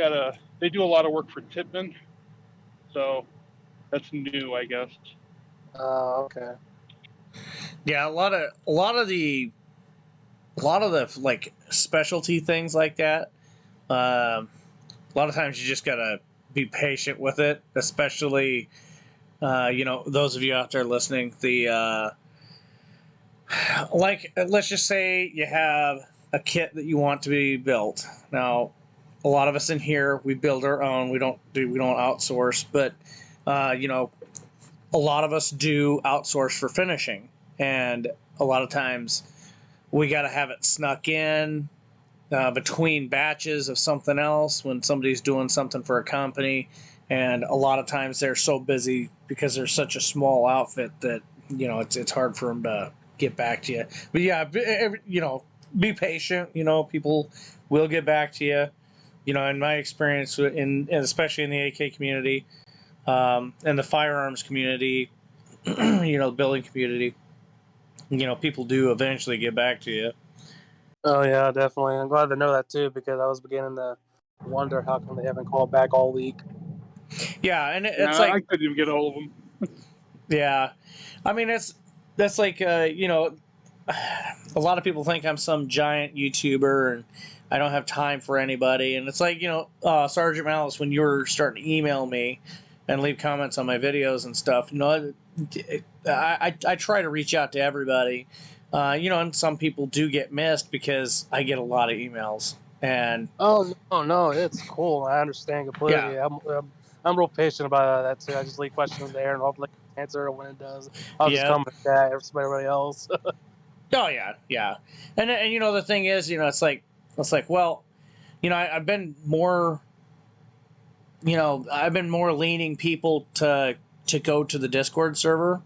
do a lot of work for Tipman. So that's new, I guess. Okay. Yeah, a lot of the like specialty things like that. A lot of times you just gotta be patient with it, especially you know, those of you out there listening. The like, let's just say you have a kit that you want to be built. Now, a lot of us in here, we build our own. We don't outsource, but a lot of us do outsource for finishing, and a lot of times we got to have it snuck in between batches of something else when somebody's doing something for a company. And a lot of times they're so busy because they're such a small outfit that it's hard for them to get back to you. But yeah, be patient. People will get back to you. In my experience, especially in the AK community, and the firearms community, the building community, people do eventually get back to you. Oh yeah, definitely. I'm glad to know that too, because I was beginning to wonder how come they haven't called back all week. Yeah, and it's I couldn't even get a hold of them. Yeah, I mean that's like a lot of people think I'm some giant YouTuber and I don't have time for anybody, and it's like Sergeant Malice, when you were starting to email me and leave comments on my videos and stuff, I try to reach out to everybody, and some people do get missed because I get a lot of emails. And oh no, it's cool. I understand completely. Yeah. I'm real patient about that too. I just leave questions there and hopefully answer it when it does. I'll just Yep. comment that for everybody else. Oh yeah, and the thing is, it's like well, I've been more, leaning people to go to the Discord server,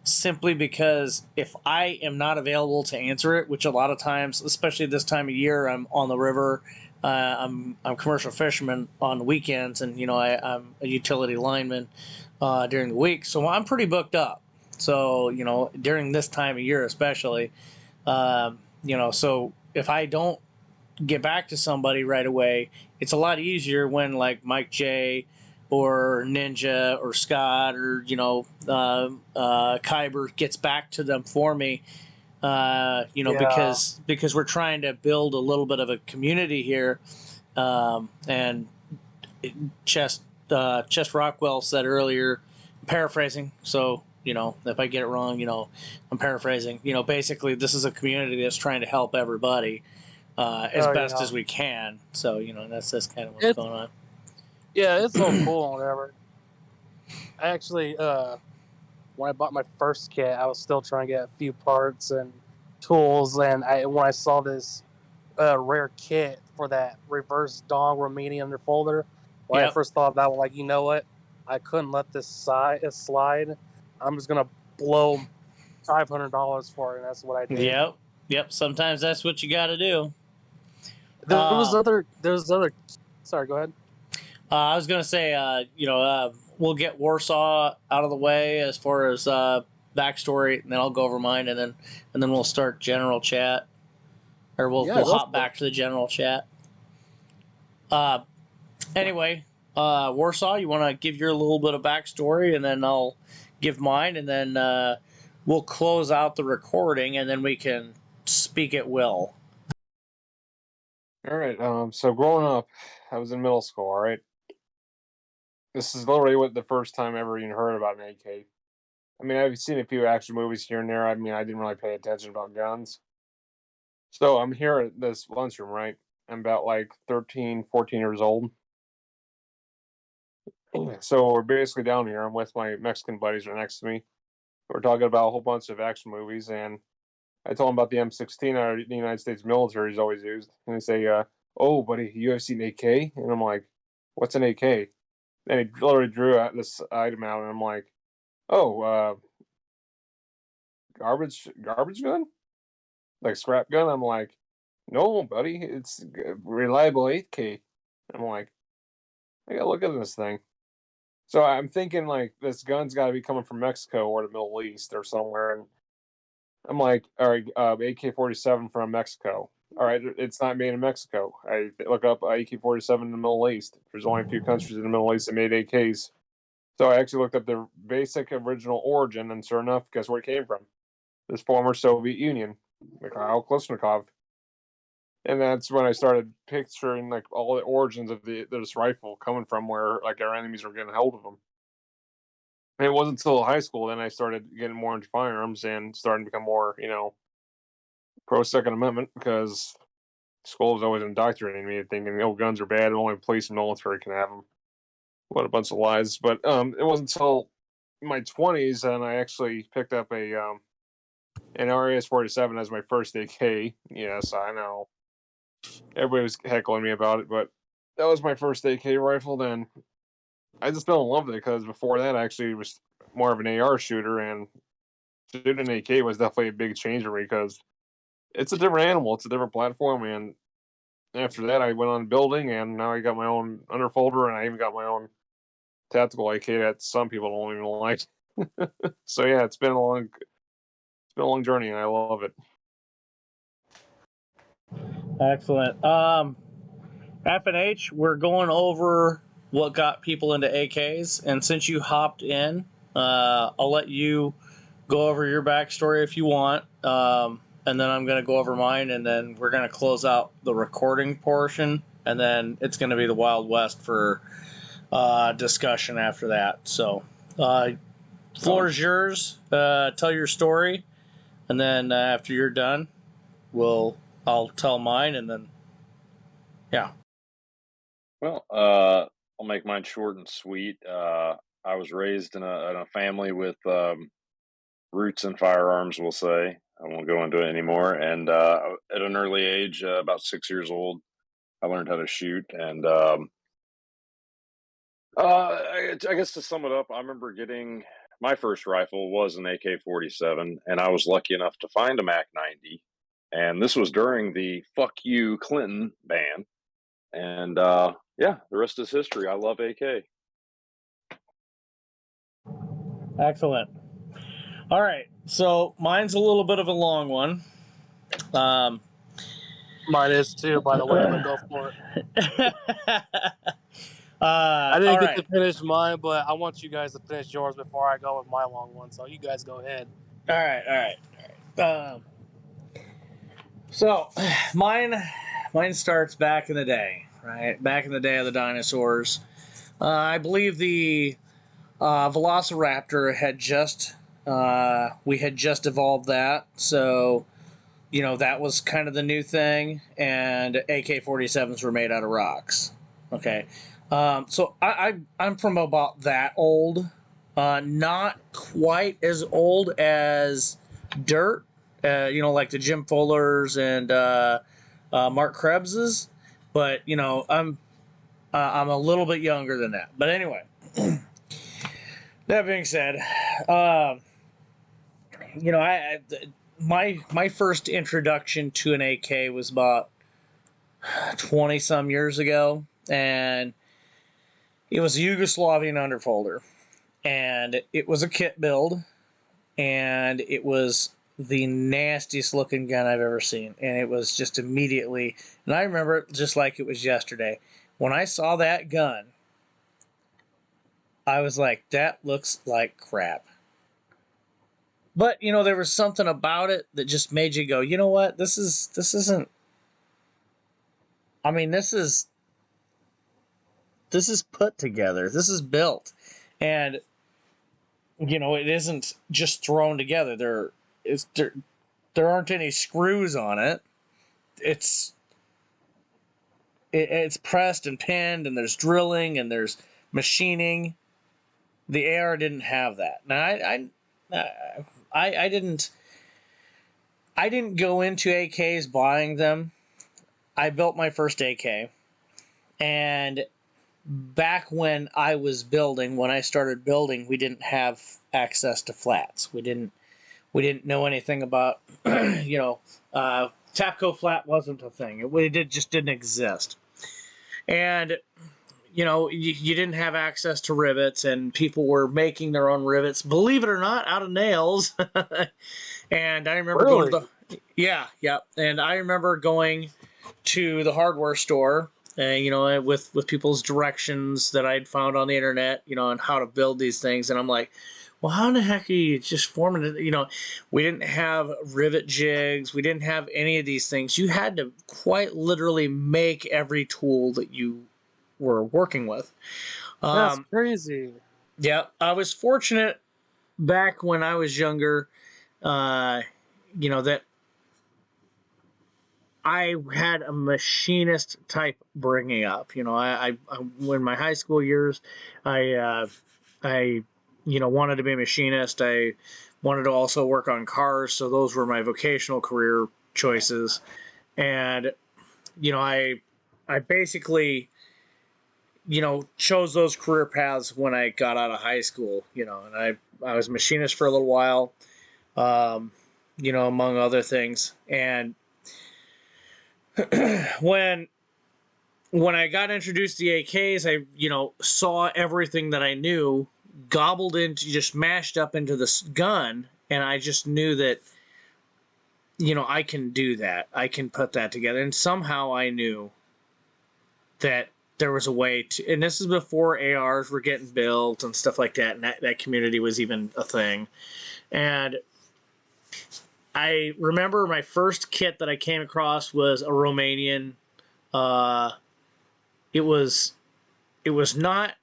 simply because if I am not available to answer it, which a lot of times, especially this time of year, I'm on the river. I'm commercial fisherman on the weekends, and I'm a utility lineman during the week, so I'm pretty booked up. So during this time of year, especially, so if I don't get back to somebody right away, it's a lot easier when like Mike J or Ninja or Scott or Kyber gets back to them for me. Yeah. Because we're trying to build a little bit of a community here, and Chest Rockwell said earlier, paraphrasing, so if I get it wrong, I'm paraphrasing. Basically this is a community that's trying to help everybody as best as we can. So that's kind of what's going on. Yeah, it's so cool and whatever. I actually, when I bought my first kit, I was still trying to get a few parts and tools, and when I saw this rare kit for that reverse dong Romanian underfolder, when I first thought about it, like, you know what? I couldn't let this slide. I'm just gonna blow $500 for it, and that's what I did. Yep. Sometimes that's what you got to do. There's other. Sorry, go ahead. I was gonna say, we'll get Warsaw out of the way as far as backstory, and then I'll go over mine, and then we'll start general chat, or we'll hop back to the general chat. Anyway, Warsaw, you want to give your little bit of backstory, and then I'll give mine, and then we'll close out the recording, and then we can speak at will. All right. So growing up, I was in middle school. All right. This is literally what the first time I ever even heard about an AK. I mean, I've seen a few action movies here and there. I mean, I didn't really pay attention about guns. So I'm here at this lunchroom, right? I'm about like 13, 14 years old. So we're basically down here. I'm with my Mexican buddies right next to me. We're talking about a whole bunch of action movies, and I told them about the M16 the United States military has always used. And they say, oh, buddy, you have seen AK? And I'm like, what's an AK? And he literally drew out this item out, and I'm like, oh, garbage gun? Like scrap gun? I'm like, no, buddy, it's reliable 8K. I'm like, I gotta look at this thing. So I'm thinking like this gun's got to be coming from Mexico or the Middle East or somewhere, and I'm like, all right, AK-47 from Mexico. All right, it's not made in Mexico. I look up AK-47 in the Middle East. There's only a few countries in the Middle East that made AKs. So I actually looked up the basic original origin, and sure enough, guess where it came from? This former Soviet Union, Mikhail Kalashnikov. And that's when I started picturing like all the origins of this rifle coming from, where like our enemies were getting hold of them. And it wasn't until high school then I started getting more into firearms and starting to become more, pro Second Amendment, because school was always indoctrinating me thinking, oh, guns are bad, only police and military can have them. What a bunch of lies. But it wasn't until my 20s and I actually picked up an RAS-47 as my first AK. Yes, I know. Everybody was heckling me about it, but that was my first AK rifle. Then I just fell in love with it because before that, I actually was more of an AR shooter, and shooting an AK was definitely a big change for me because it's a different animal. It's a different platform, and after that, I went on building, and now I got my own underfolder, and I even got my own tactical AK that some people don't even like. So yeah, it's been a long journey, and I love it. Excellent. F&H, we're going over what got people into AKs, and since you hopped in, I'll let you go over your backstory if you want, and then I'm going to go over mine, and then we're going to close out the recording portion, and then it's going to be the Wild West for discussion after that. So, floor is yours. Tell your story, and then after you're done, I'll tell mine, and then yeah. Well, I'll make mine short and sweet. I was raised in a family with roots in firearms, we'll say. I won't go into it anymore. And at an early age, about 6 years old, I learned how to shoot. And I guess to sum it up, I remember getting my first rifle was an AK-47, and I was lucky enough to find a Mac 90. And this was during the "fuck you" Clinton ban. And yeah, the rest is history. I love AK. Excellent. All right, so mine's a little bit of a long one. Mine is too, by the way, but go for it. I didn't get to finish mine, but I want you guys to finish yours before I go with my long one. So you guys go ahead. All right. So mine starts back in the day, right? Back in the day of the dinosaurs. I believe the Velociraptor had just we had just evolved that, so that was kind of the new thing, and AK-47s were made out of rocks. Okay, so I'm from about that old, not quite as old as dirt, like the Jim Fullers and Mark Krebs's, but I'm a little bit younger than that. But anyway. That being said, my first introduction to an AK was about 20 some years ago, and it was a Yugoslavian underfolder, and it was a kit build, and it was the nastiest looking gun I've ever seen, and it was just immediately, and I remember it just like it was yesterday. When I saw that gun, I was like, that looks like crap. But, there was something about it that just made you go, you know what? This isn't, I mean, this is put together. This is built. And, it isn't just thrown together. There aren't any screws on it. It's pressed and pinned, and there's drilling, and there's machining. The AR didn't have that. Now, I didn't go into AKs buying them. I built my first AK, and back when I was building, when I started building, we didn't have access to flats. We didn't know anything about Tapco flat wasn't a thing. It just didn't exist. And you didn't have access to rivets, and people were making their own rivets, believe it or not, out of nails. And I remember going to yeah. And I remember going to the hardware store, with people's directions that I'd found on the internet, on how to build these things. And I'm like, well, how in the heck are you just forming it? We didn't have rivet jigs. We didn't have any of these things. You had to quite literally make every tool that you were working with. That's crazy. Yeah, I was fortunate back when I was younger, that I had a machinist type bringing up. I in my high school years, I wanted to be a machinist. I wanted to also work on cars, so those were my vocational career choices. And I basically chose those career paths when I got out of high school. And I was a machinist for a little while, among other things. And when I got introduced to the AKs, I saw everything that I knew just mashed up into this gun, and I just knew that I can do that. I can put that together, and somehow I knew that there was a way to, and this is before ARs were getting built and stuff like that, and that community was even a thing. And I remember my first kit that I came across was a Romanian. It was not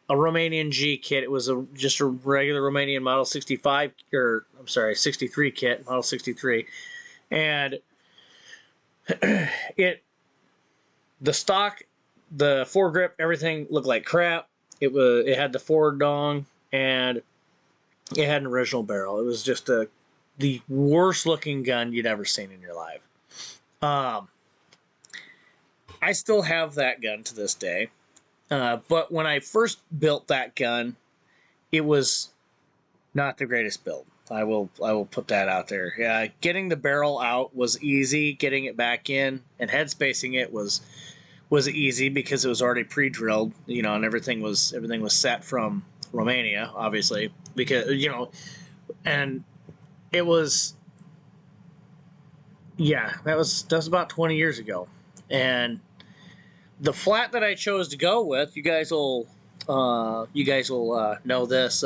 a Romanian G kit. It was just a regular Romanian Model 65, 63 kit, Model 63, and the stock, the foregrip, everything looked like crap. It had the forward dong, and it had an original barrel. It was just the worst looking gun you'd ever seen in your life. I still have that gun to this day. But when I first built that gun, it was not the greatest build. I will put that out there. Getting the barrel out was easy. Getting it back in and head spacing it was easy because it was already pre-drilled, and everything was set from Romania, obviously, because and it was that was about 20 years ago. And the flat that I chose to go with, you guys will know this.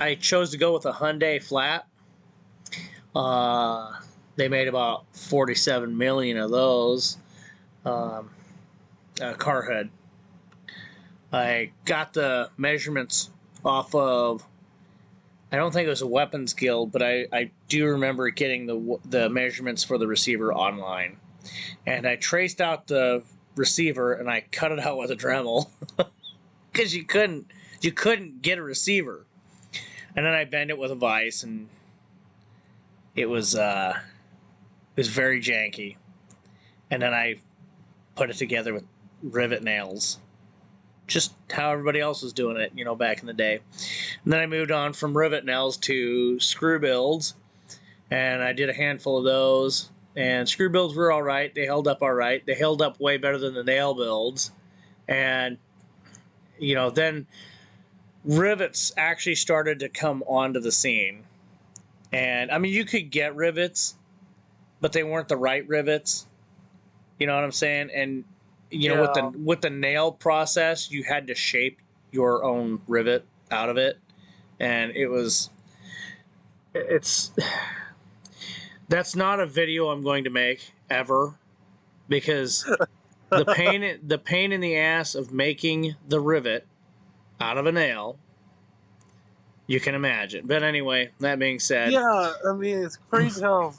I chose to go with a Hyundai flat. They made about 47 million of those. Car hood. I got the measurements off of, I don't think it was a Weapons Guild, but I do remember getting the measurements for the receiver online. And I traced out the receiver and I cut it out with a Dremel because you couldn't get a receiver. And then I bent it with a vise, and it was very janky. And then I put it together with rivet nails, just how everybody else was doing it, back in the day. And then I moved on from rivet nails to screw builds, and I did a handful of those. And screw builds were all right. They held up all right. They held up way better than the nail builds. And, then rivets actually started to come onto the scene. And, I mean, you could get rivets, but they weren't the right rivets. You know what I'm saying? And, with the nail process, you had to shape your own rivet out of it. And that's not a video I'm going to make ever, because the pain in the ass of making the rivet out of a nail, you can imagine. But anyway, that being said, yeah, I mean, it's crazy how,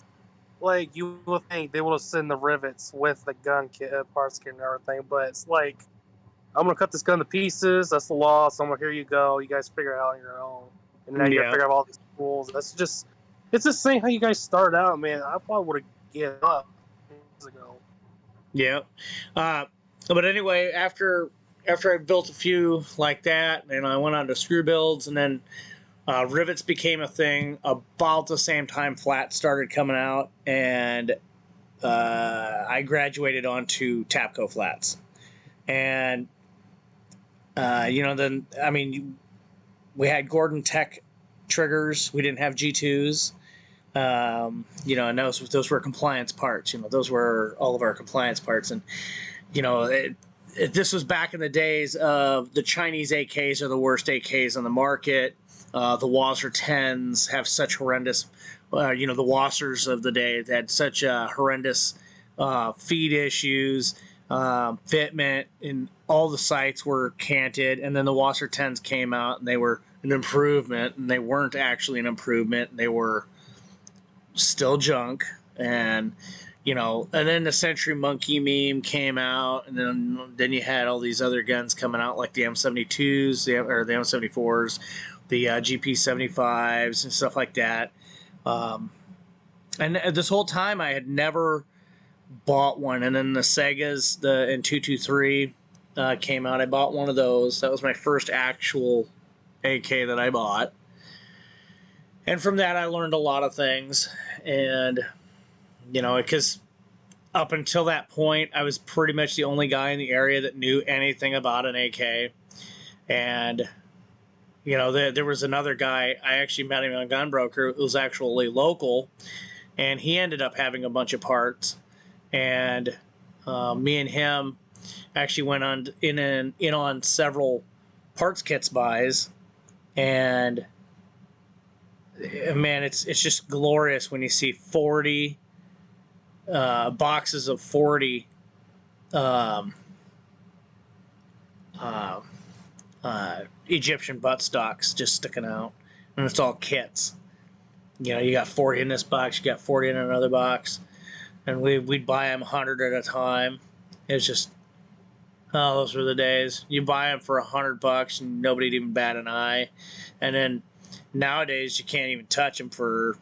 like, you would think they would have sent the rivets with the gun kit, parts kit, and everything, but it's like, I'm gonna cut this gun to pieces. That's the law. So here you go. You guys figure it out on your own, and now you gotta figure out all these rules. It's just saying how you guys start out, man. I probably would have given up years ago. Yeah. But anyway, after I built a few like that, and I went on to screw builds, and then rivets became a thing about the same time flats started coming out, and I graduated onto Tapco flats. And, then, I mean, we had Gordon Tech triggers. We didn't have G2s. And those were compliance parts. Those were all of our compliance parts. And, this was back in the days of the Chinese AKs are the worst AKs on the market. The Wasser 10s have such horrendous, the Wassers of the day that had such horrendous feed issues, fitment, and all the sights were canted. And then the Wasser 10s came out, and they were an improvement, and they weren't actually an improvement. They were still junk. and and then the Century Monkey meme came out, and then you had all these other guns coming out like the M72s, or the M74s, the GP75s and stuff like that. And this whole time I had never bought one, and then the Segas, the N223 came out. I bought one of those. That was my first actual AK that I bought. And from that I learned a lot of things, and because up until that point I was pretty much the only guy in the area that knew anything about an AK. And there was another guy, I actually met him on Gunbroker, it was actually local, and he ended up having a bunch of parts, and me and him actually went on in on several parts kits buys. And man, it's just glorious when you see 40 boxes of 40 Egyptian buttstocks just sticking out, and it's all kits. You got 40 in this box, you got 40 in another box, and we'd buy them 100 at a time. It's just, oh, those were the days. You buy them for $100 and nobody'd even bat an eye. And then nowadays you can't even touch them for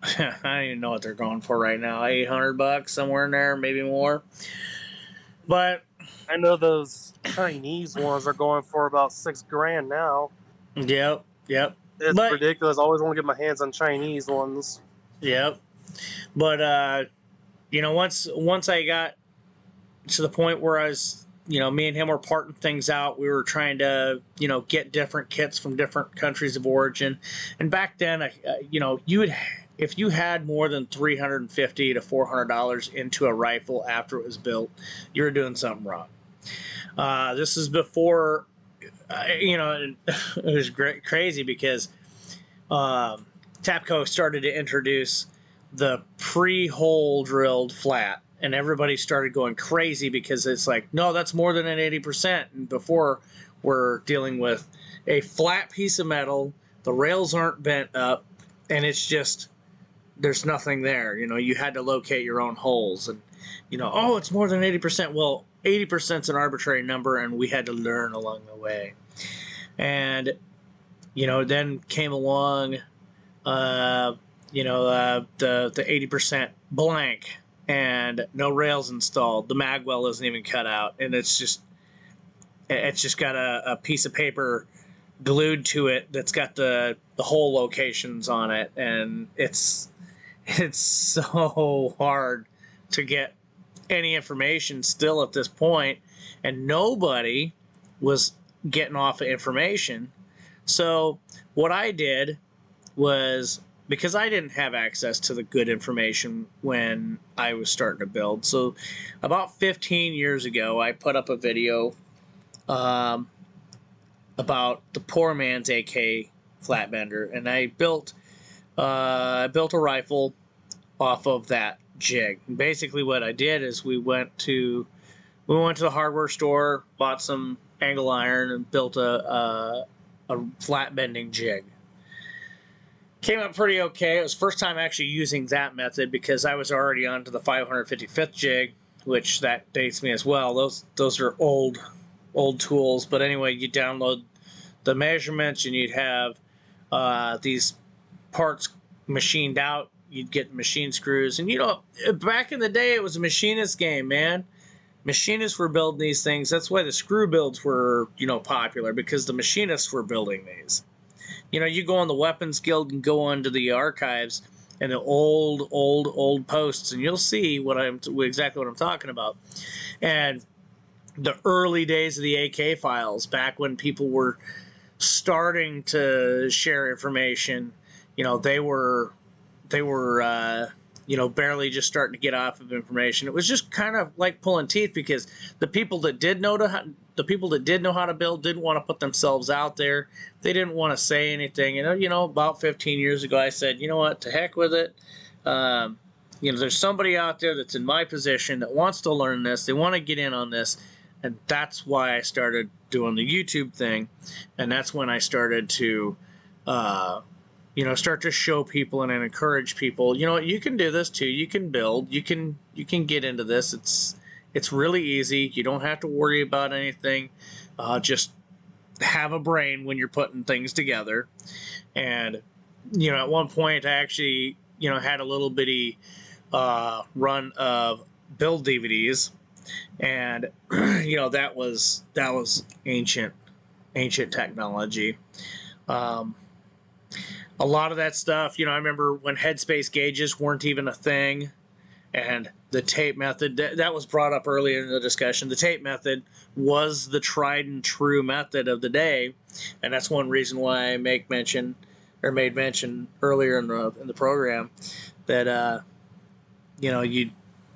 I don't even know what they're going for right now. $800, somewhere in there, maybe more. But I know those Chinese ones are going for about $6,000 now. Yep. It's ridiculous. I always want to get my hands on Chinese ones. Yep. But once I got to the point where I was, me and him were parting things out. We were trying to, get different kits from different countries of origin. And back then, if you had more than $350 to $400 into a rifle after it was built, you were doing something wrong. This is before, it was crazy because Tapco started to introduce the pre-hole drilled flat, and everybody started going crazy because it's like, no, that's more than an 80%. And before, we're dealing with a flat piece of metal, the rails aren't bent up, and it's just, there's nothing there. You had to locate your own holes, and oh, it's more than 80%. Well, 80% is an arbitrary number, and we had to learn along the way. And then came along the 80% blank, and no rails installed. The mag well isn't even cut out, and it's just got a piece of paper glued to it that's got the hole locations on it, and it's so hard to get any information still at this point, and nobody was getting off of information. So what I did was, because I didn't have access to the good information when I was starting to build, so about 15 years ago I put up a video about the poor man's AK flatbender, and I built a rifle off of that jig. And basically what I did is we went to the hardware store, bought some angle iron, and built a flat bending jig. Came out pretty okay. It was the first time actually using that method because I was already onto the 555th jig, which that dates me as well. Those are old tools. But anyway, you download the measurements, and you'd have these parts machined out. You'd get machine screws, and back in the day it was a machinist game, man. Machinists were building these things. That's why the screw builds were popular, because the machinists were building these. You go on the Weapons Guild and go onto the archives and the old posts, and you'll see exactly what I'm talking about. And the early days of the AK files, back when people were starting to share information, they were barely just starting to get off of information. It was just kind of like pulling teeth, because the people that did know how to build didn't want to put themselves out there. They didn't want to say anything. About 15 years ago, I said, you know what, to heck with it. There's somebody out there that's in my position that wants to learn this. They want to get in on this. And that's why I started doing the YouTube thing. And that's when I started to start to show people and encourage people, you can do this too. You can build. You can get into this. It's really easy. You don't have to worry about anything. Just have a brain when you're putting things together. And at one point I actually had a little bitty run of build DVDs, and that was ancient technology. A lot of that stuff, I remember when headspace gauges weren't even a thing, and the tape method that was brought up earlier in the discussion. The tape method was the tried and true method of the day, and that's one reason why I made mention earlier in the program that you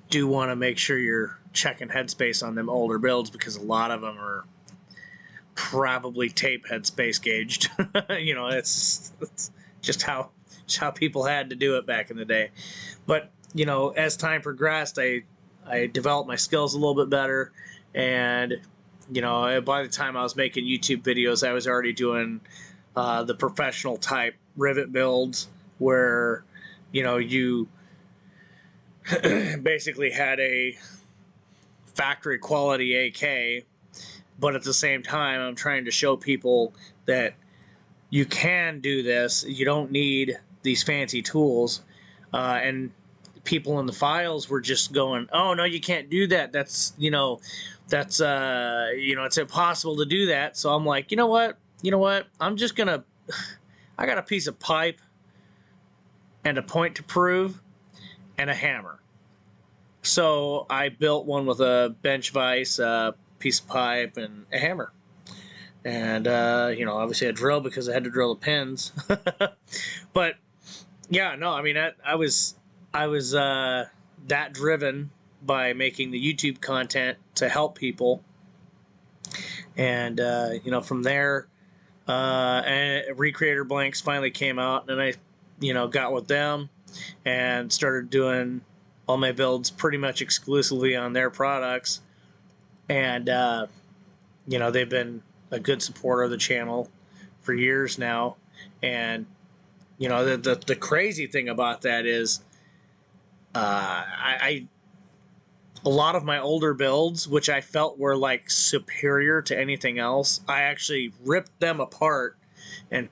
do want to make sure you're checking headspace on them older builds, because a lot of them are probably tape headspace gauged. It's just how people had to do it back in the day. But as time progressed, I developed my skills a little bit better, and by the time I was making YouTube videos, I was already doing the professional type rivet builds, where you basically had a factory quality AK, but at the same time I'm trying to show people that you can do this. You don't need these fancy tools, and people in the files were just going, "Oh no, you can't do that. That's it's impossible to do that." So I'm like, you know what? I'm just gonna. I got a piece of pipe and a point to prove and a hammer. So I built one with a bench vise, a piece of pipe, and a hammer. And obviously a drill, because I had to drill the pins. But yeah, no, I mean I was that driven by making the YouTube content to help people, and from there, and Recreator Blanks finally came out, and I got with them and started doing all my builds pretty much exclusively on their products, and they've been a good supporter of the channel for years now. And the crazy thing about that is I a lot of my older builds, which I felt were like superior to anything else, I actually ripped them apart and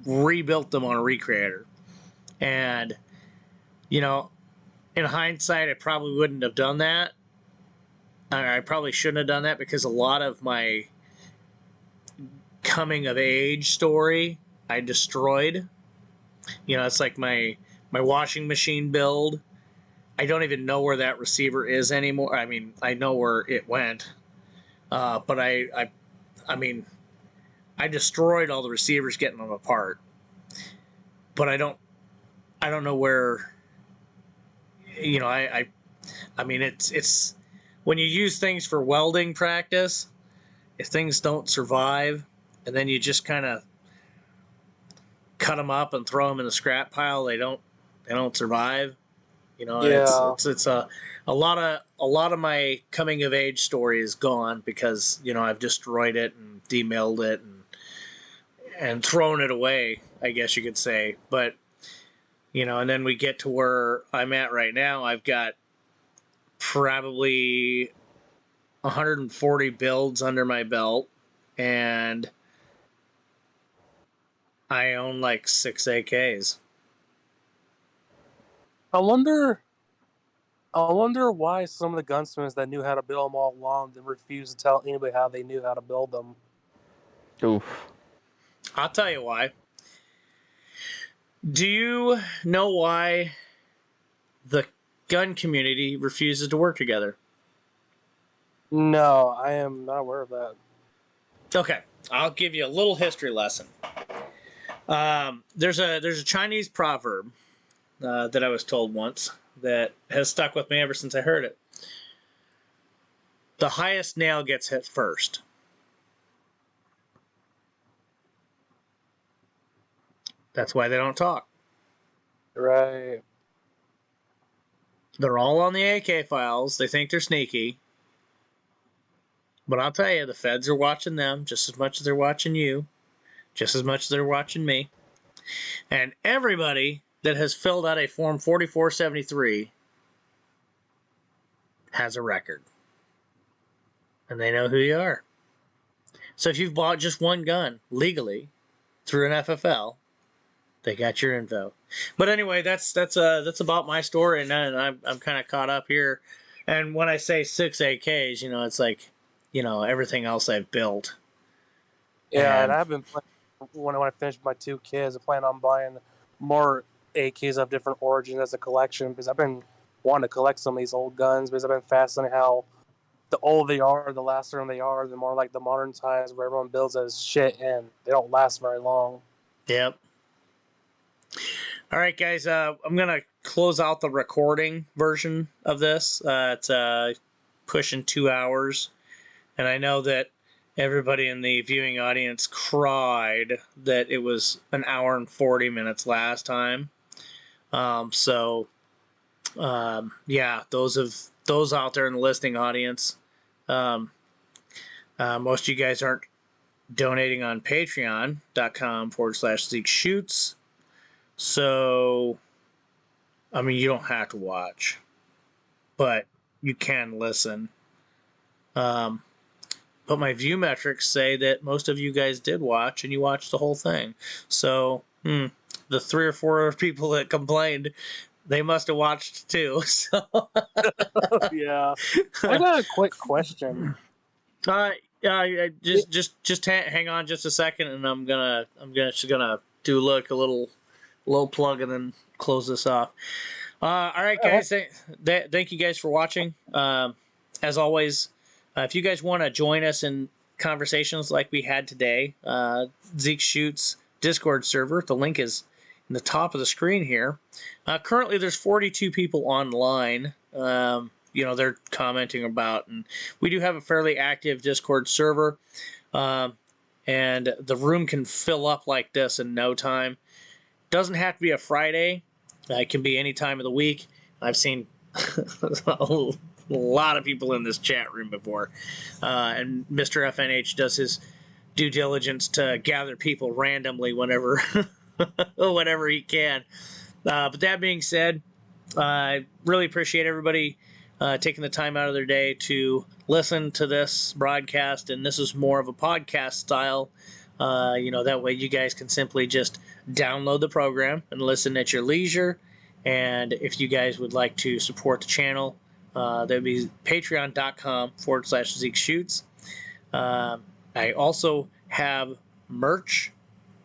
rebuilt them on a Recreator. And in hindsight, I probably wouldn't have done that. I probably shouldn't have done that, because a lot of my coming of age story I destroyed. It's like my washing machine build. I don't even know where that receiver is anymore. I mean, I know where it went, but I destroyed all the receivers getting them apart. But I don't know where. I mean, it's when you use things for welding practice, if things don't survive, and then you just kind of cut them up and throw them in the scrap pile, they don't survive. Yeah. It's a lot of my coming of age story is gone, because I've destroyed it and demilled it and thrown it away, I guess you could say. But and then we get to where I'm at right now. I've got probably 140 builds under my belt, and I own like 6 AKs. I wonder why some of the gunsmiths that knew how to build them all along then refused to tell anybody how they knew how to build them. Oof. I'll tell you why. Do you know why the gun community refuses to work together? No, I am not aware of that. Okay, I'll give you a little history lesson. There's a Chinese proverb that I was told once that has stuck with me ever since I heard it. The highest nail gets hit first. That's why they don't talk. Right. They're all on the AK files. They think they're sneaky. But I'll tell you, the feds are watching them just as much as they're watching you, just as much as they're watching me. And everybody that has filled out a Form 4473 has a record. And they know who you are. So if you've bought just one gun legally through an FFL, they got your info. But anyway, that's about my story, and I'm kind of caught up here. And when I say 6 AKs, it's like, everything else I've built. Yeah, and I've been playing, when I finish my 2 kids, I plan on buying more AKs of different origins as a collection, because I've been wanting to collect some of these old guns, because I've been fascinated how the older they are, the laster they are, the more like the modern times where everyone builds as shit and they don't last very long. Yep. All right, guys, I'm going to close out the recording version of this. It's pushing 2 hours, and I know that everybody in the viewing audience cried that it was an hour and 40 minutes last time. Yeah, those out there in the listening audience, most of you guys aren't donating on patreon.com/Zeke Shoots. So, I mean, you don't have to watch, but you can listen. But my view metrics say that most of you guys did watch, and you watched the whole thing. So, the 3 or 4 people that complained, they must have watched too. So, yeah. I got a quick question. Just hang on just a second, and I'm just gonna do a little plug and then close this off. All right, guys. Thank you guys for watching. As always, if you guys want to join us in conversations like we had today, Zeke Shoots Discord server. The link is in the top of the screen here. Currently, there's 42 people online. They're commenting about, and we do have a fairly active Discord server, and the room can fill up like this in no time. Doesn't have to be a Friday. It can be any time of the week. I've seen a lot of people in this chat room before, and Mr. FNH does his due diligence to gather people randomly whenever he can. But that being said, I really appreciate everybody taking the time out of their day to listen to this broadcast, and this is more of a podcast style. That way you guys can simply just download the program and listen at your leisure. And if you guys would like to support the channel, that would be patreon.com/Zeke Shoots. I also have merch,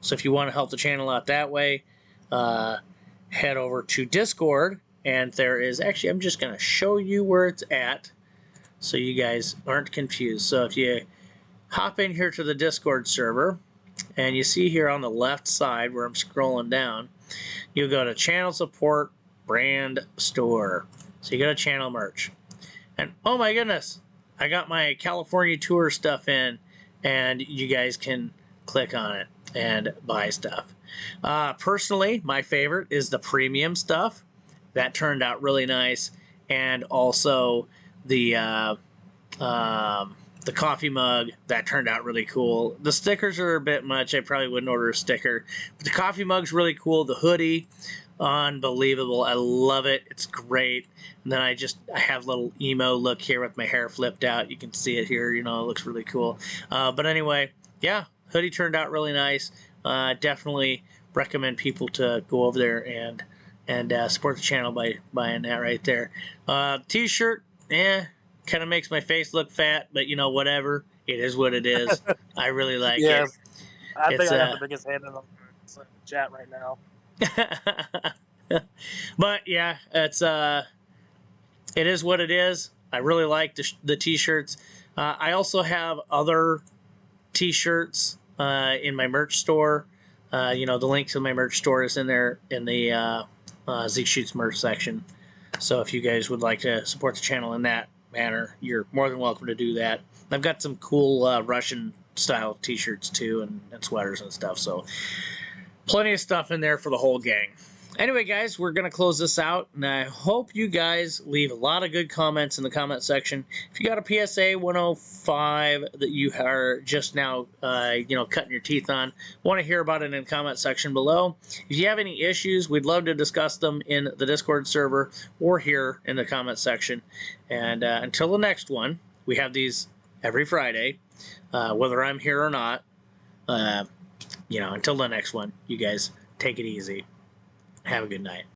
so if you want to help the channel out that way, head over to Discord, and there is actually, I'm just going to show you where it's at so you guys aren't confused. So if you hop in here to the Discord server, and you see here on the left side where I'm scrolling down, you'll go to Channel Support, Brand Store. So you go to Channel Merch. And oh my goodness, I got my California tour stuff in, and you guys can click on it and buy stuff. Personally, my favorite is the premium stuff. That turned out really nice. And also the coffee mug, that turned out really cool. The stickers are a bit much. I probably wouldn't order a sticker. But the coffee mug's really cool. The hoodie, unbelievable. I love it. It's great. And then I have a little emo look here with my hair flipped out. You can see it here. It looks really cool. But anyway, yeah, hoodie turned out really nice. Definitely recommend people to go over there and support the channel by buying that right there. T-shirt, kind of makes my face look fat, but whatever. It is what it is. I really like it. I think I have the biggest hand in the chat right now. But yeah, it is what it is. I really like the T-shirts. I also have other T-shirts in my merch store. The link to my merch store is in there in the Zeke Shoots merch section. So if you guys would like to support the channel in that manner, you're more than welcome to do that. I've got some cool Russian style T-shirts too, and sweaters and stuff. So plenty of stuff in there for the whole gang. Anyway, guys, we're going to close this out, and I hope you guys leave a lot of good comments in the comment section. If you got a PSA 105 that you are just now, cutting your teeth on, want to hear about it in the comment section below. If you have any issues, we'd love to discuss them in the Discord server or here in the comment section. And until the next one, we have these every Friday, whether I'm here or not. Until the next one, you guys take it easy. Have a good night.